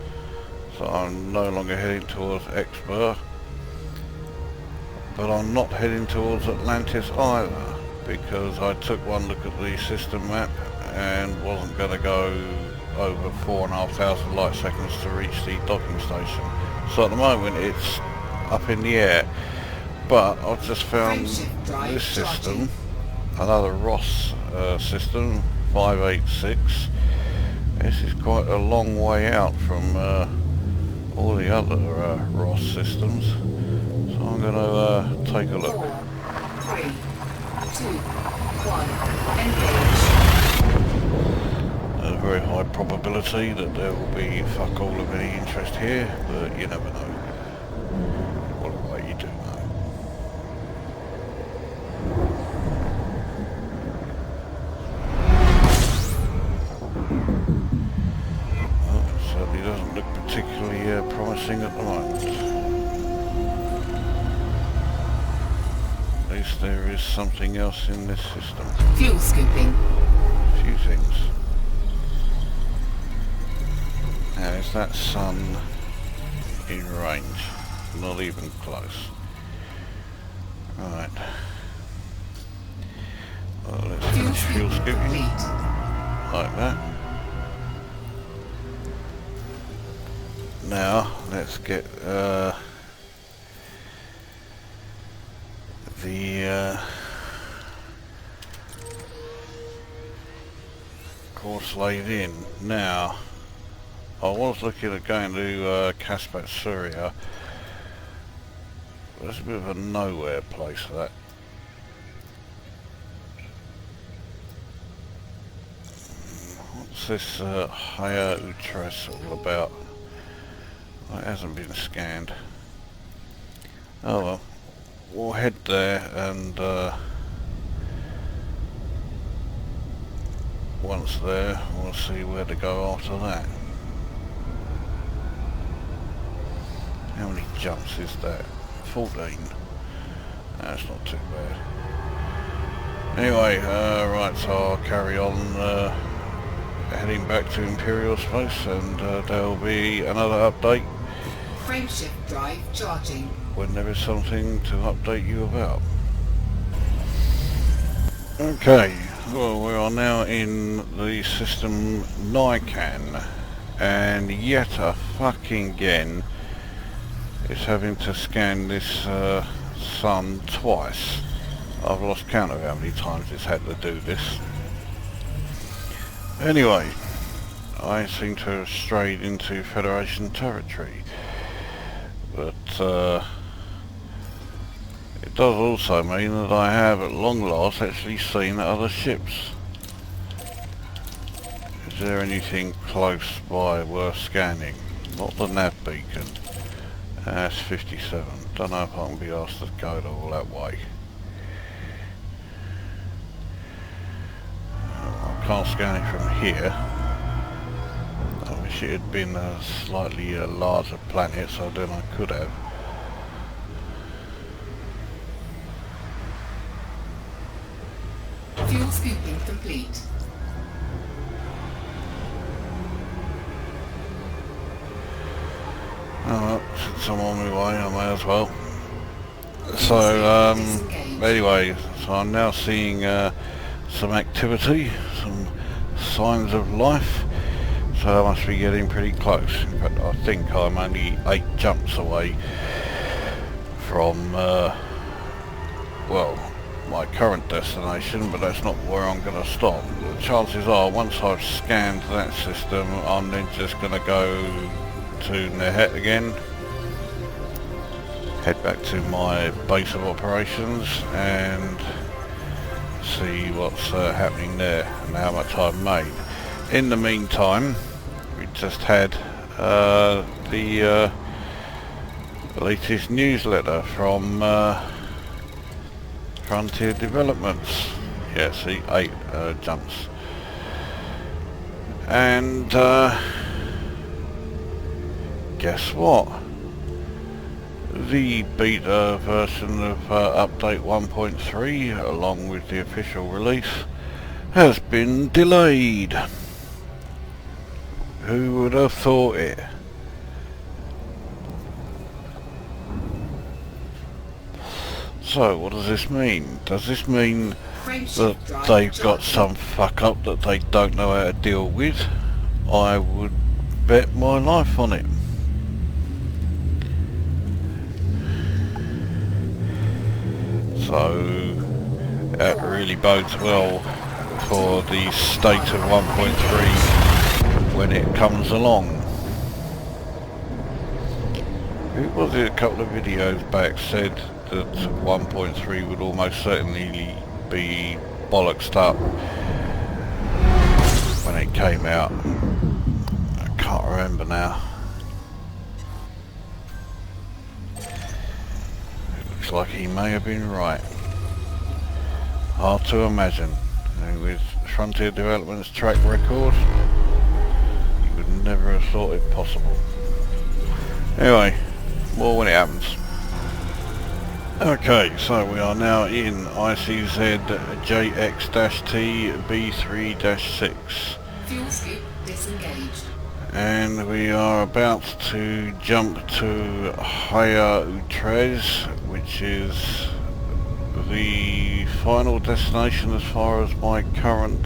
so I'm no longer heading towards Expert, but I'm not heading towards Atlantis either, because I took one look at the system map and wasn't going to go over 4,500 light seconds to reach the docking station. So at the moment it's up in the air, but I've just found this system, another Ross system, 586. This is quite a long way out from all the other Ross systems, so I'm going to take a look. 4, 3, 2, 1, engage. There's a very high probability that there will be fuck all of any interest here, but you never know. What you do know. Well, it certainly doesn't look particularly promising at the moment. At least there is something else in this system. Fuel scooping. A few things. Now, is that sun in range? Not even close. Right. Well, let's finish fuel scooping. Complete. Like that. Now, let's get the course laid in. Now, I was looking at going to Caspat, Syria. That's a bit of a nowhere place for that. What's this Haya Utras all about? Well, it hasn't been scanned. Oh well, we'll head there and once there we'll see where to go after that. How many jumps is that? 14. That's not too bad. Anyway, right, so I'll carry on heading back to Imperial Space, and there'll be another update Frameshift drive charging. when there is something to update you about. Okay, well, we are now in the system Nikan, and yet a fucking again it's having to scan this sun twice. I've lost count of how many times it's had to do this. Anyway, I seem to have strayed into Federation territory, but it does also mean that I have at long last actually seen other ships. Is there anything close by worth scanning? Not the nav beacon. That's 57. Don't know if I can be asked to go all that way. I can't scan it from here. I wish it had been a slightly larger planet, so then I could have. Fuel scooping complete. Oh well, since I'm on my way, I may as well. So, anyway, so I'm now seeing some activity, some signs of life, so I must be getting pretty close. In fact, I think I'm only 8 jumps away from, well, my current destination, but that's not where I'm going to stop. The chances are, once I've scanned that system, I'm then just going to go to Nehet again, head back to my base of operations, and see what's happening there and how much I've made. In the meantime, we just had the latest newsletter from Frontier Developments. Yeah, see, 8 jumps. And guess what? The beta version of update 1.3, along with the official release, has been delayed. Who would have thought it? So, what does this mean? Does this mean that they've got some fuck up that they don't know how to deal with? I would bet my life on it. So that really bodes well for the state of 1.3 when it comes along. Who was it a couple of videos back said that 1.3 would almost certainly be bollocksed up when it came out? I can't remember now. Looks like he may have been right. Hard to imagine. And with Frontier Development's track record, you would never have thought it possible. Anyway, more when it happens. Okay, so we are now in ICZ JX-T B3-6. Fuel scoop disengaged. And we are about to jump to Haya Utrez, which is the final destination as far as my current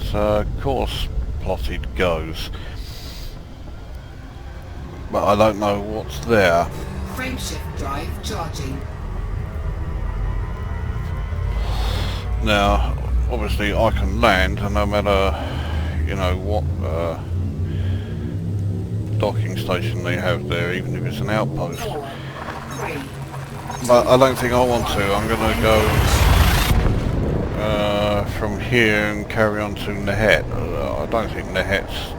course plotted goes. But I don't know what's there. Frameshift drive charging. Now, obviously I can land no matter, you know, what docking station they have there, even if it's an outpost. 4, 3. But I don't think I want to. I'm going to go from here and carry on to Nehet. I don't think Nehet's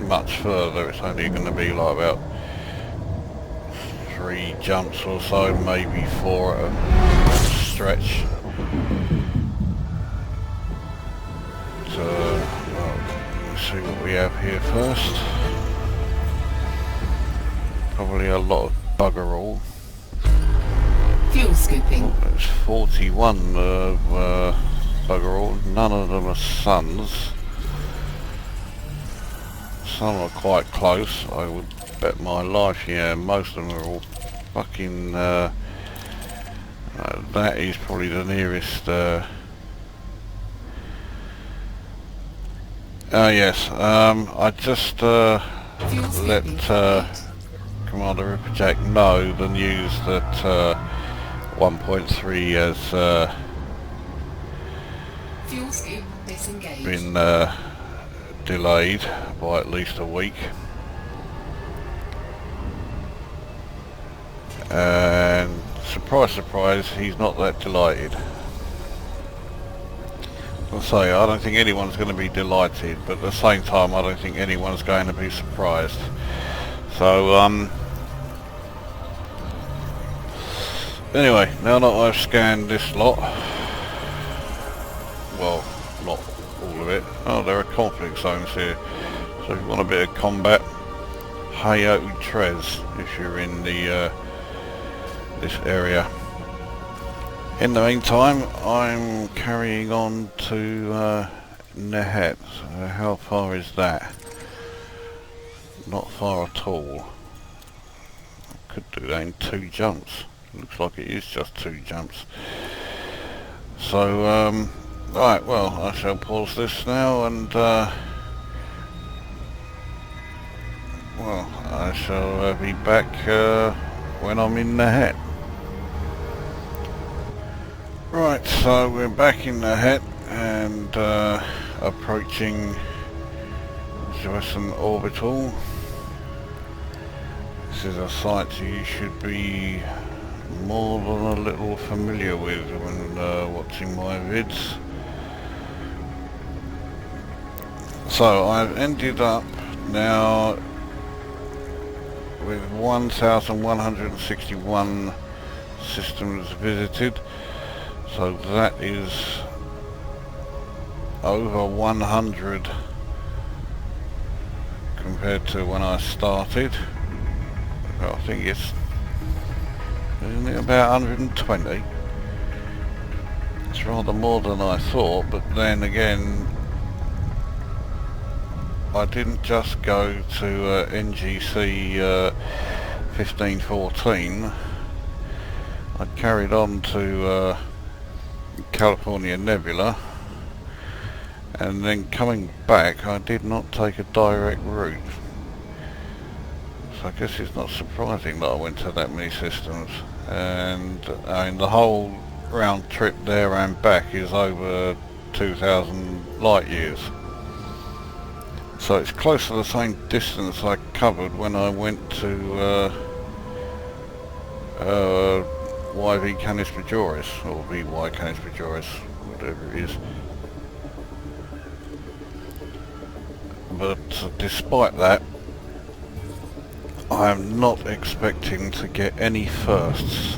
much further. It's only going to be like about 3 jumps or so, maybe 4 at a stretch. So, well, let's see what we have here first. Probably a lot of bugger all. Fuel scooping. Oh, there's 41 of bugger all. None of them are suns. Some are quite close. I would bet my life, yeah, most of them are all fucking... that is probably the nearest... yes, I just let Commander Ripperjack know the news that 1.3 has Fuel scoop disengaged. been delayed by at least a week. And surprise, surprise, he's not that delighted. I'll say, I don't think anyone's going to be delighted, but at the same time I don't think anyone's going to be surprised. So, anyway, now that I've scanned this lot, well, not all of it. Oh, there are conflict zones here. So if you want a bit of combat, Haya Utrez if you're in the this area. In the meantime, I'm carrying on to Nehet. So how far is that? Not far at all. I could do that in 2 jumps. Looks like it is just 2 jumps. So, right, well, I shall pause this now and, well, I shall be back when I'm in Nehet. Right, so we're back in Nehet and approaching Josephson Orbital. This is a site you should be more than a little familiar with when watching my vids. So I've ended up now with 1,161 systems visited, so that is over 100 compared to when I started. I think it's, isn't it about 120? It's rather more than I thought, but then again I didn't just go to NGC 1514. I carried on to California Nebula, and then coming back I did not take a direct route. So I guess it's not surprising that I went to that many systems, and I mean the whole round trip there and back is over 2,000 light years. So it's close to the same distance I covered when I went to YV Canis Majoris, or VY Canis Majoris, whatever it is. But despite that, I am not expecting to get any firsts.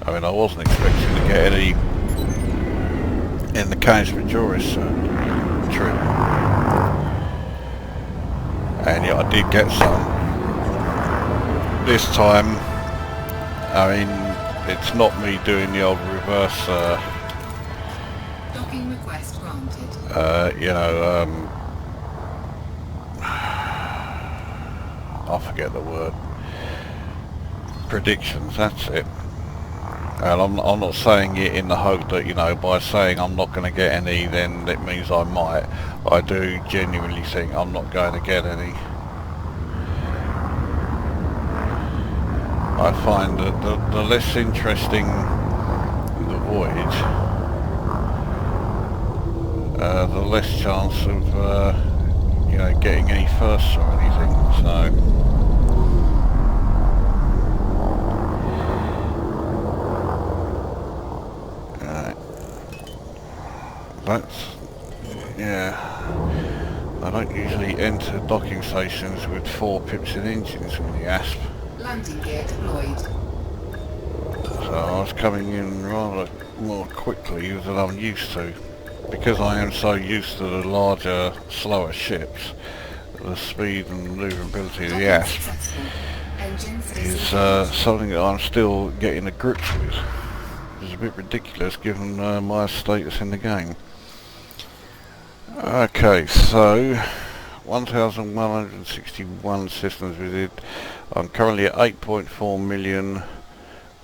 I mean, I wasn't expecting to get any in the Canis Majoris trip, and yeah, I did get some. This time, I mean, it's not me doing the old reverse, Docking request granted. you know, I forget the word, predictions, that's it. And I'm not saying it in the hope that, you know, by saying I'm not going to get any, then it means I might. I do genuinely think I'm not going to get any. I find that the less interesting the voyage, the less chance of, you know, getting any firsts or anything. So that's, yeah, I don't usually enter docking stations with 4 pips in engines with the ASP. Landing gear deployed. So I was coming in rather more quickly than I'm used to. Because I am so used to the larger, slower ships, the speed and manoeuvrability of the ASP is something that I'm still getting to grips with. It's a bit ridiculous given my status in the game. Okay, so 1,161 systems visited. I'm currently at 8.4 million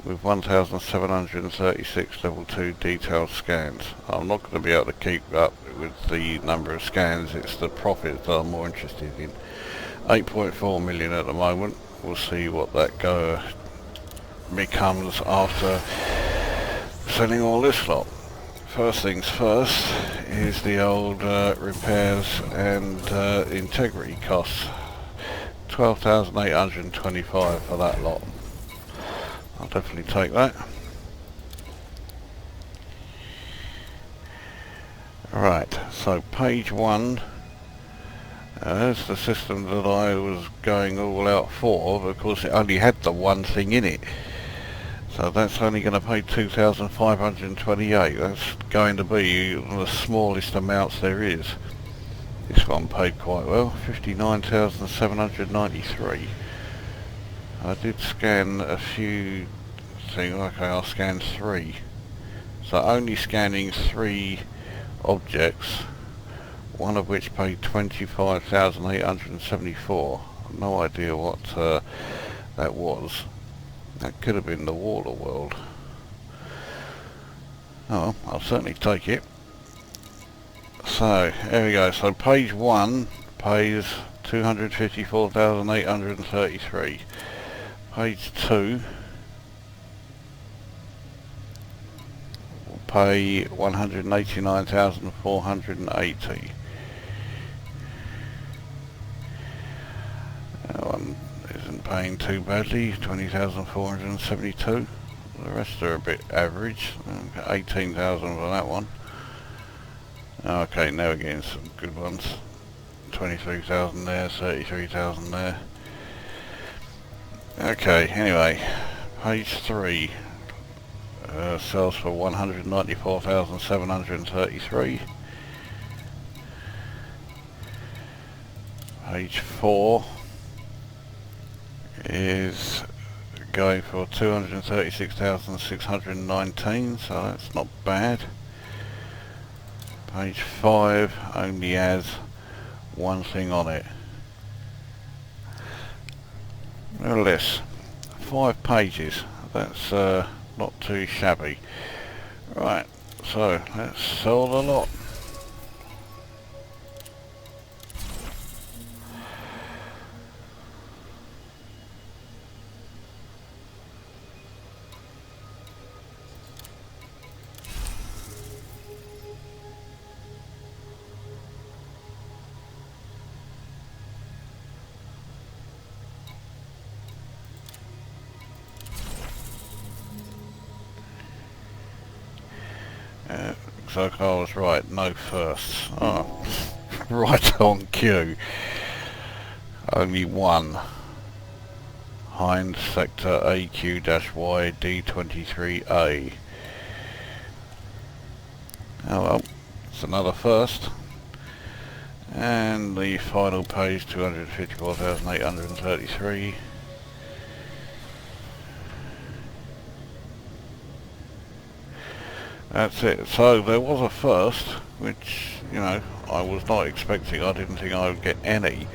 with 1,736 level 2 detailed scans. I'm not going to be able to keep up with the number of scans, it's the profits that I'm more interested in. 8.4 million at the moment. We'll see what that becomes after selling all this lot. First things first is the old repairs and integrity costs. 12,825 for that lot. I'll definitely take that. Right, so page 1, that's the system that I was going all out for, but of course it only had the one thing in it. So that's only going to pay 2,528. That's going to be the smallest amounts there is. This one paid quite well, 59,793. I did scan a few things. Okay, I'll scan 3. So only scanning 3 objects, one of which paid 25,874. No idea what that was. That could have been the Water World. Oh, I'll certainly take it. So, there we go. So page 1 pays 254,833. Page 2 will pay 189,480. That one isn't paying too badly, 20,472. The rest are a bit average. 18,000 for that one. Okay, now we're getting some good ones. 23,000 there, 33,000 there. Okay, anyway, page 3 sells for 194,733. Page 4 is going for 236,619, so that's not bad. Page 5 only has one thing on it. Nevertheless, 5 pages, that's not too shabby. Right, so let's sell the lot. Looks like I was right, no firsts. Oh, right on cue. Only one. Hind sector AQ-Y D23A. Oh well, it's another first. And the final page, 254,833. That's it. So there was a first, which, you know, I was not expecting. I didn't think I would get any.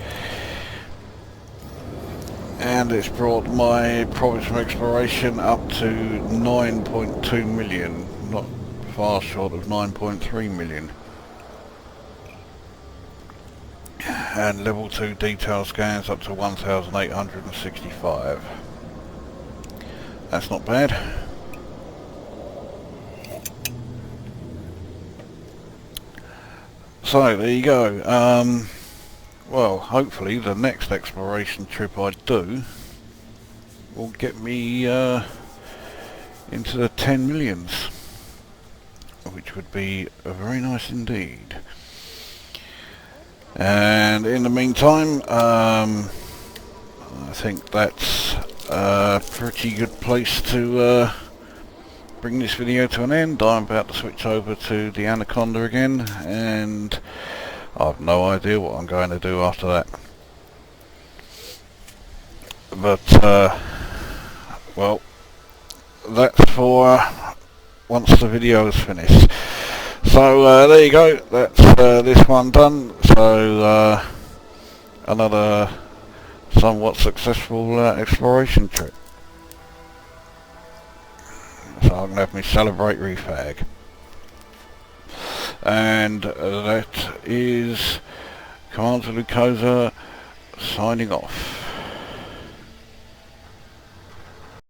And it's brought my profits from exploration up to 9.2 million, not far short of 9.3 million. And level 2 detail scans up to 1,865. That's not bad. So there you go. Well, hopefully the next exploration trip I do will get me into the 10 millions, which would be very nice indeed. And in the meantime, I think that's a pretty good place to bring this video to an end. I'm about to switch over to the Anaconda again, and I've no idea what I'm going to do after that. But, well, that's for once the video is finished. So, there you go, that's this one done. So, another somewhat successful exploration trip. So I'm going to have me celebrate refag. And that is Commander Lucosa signing off.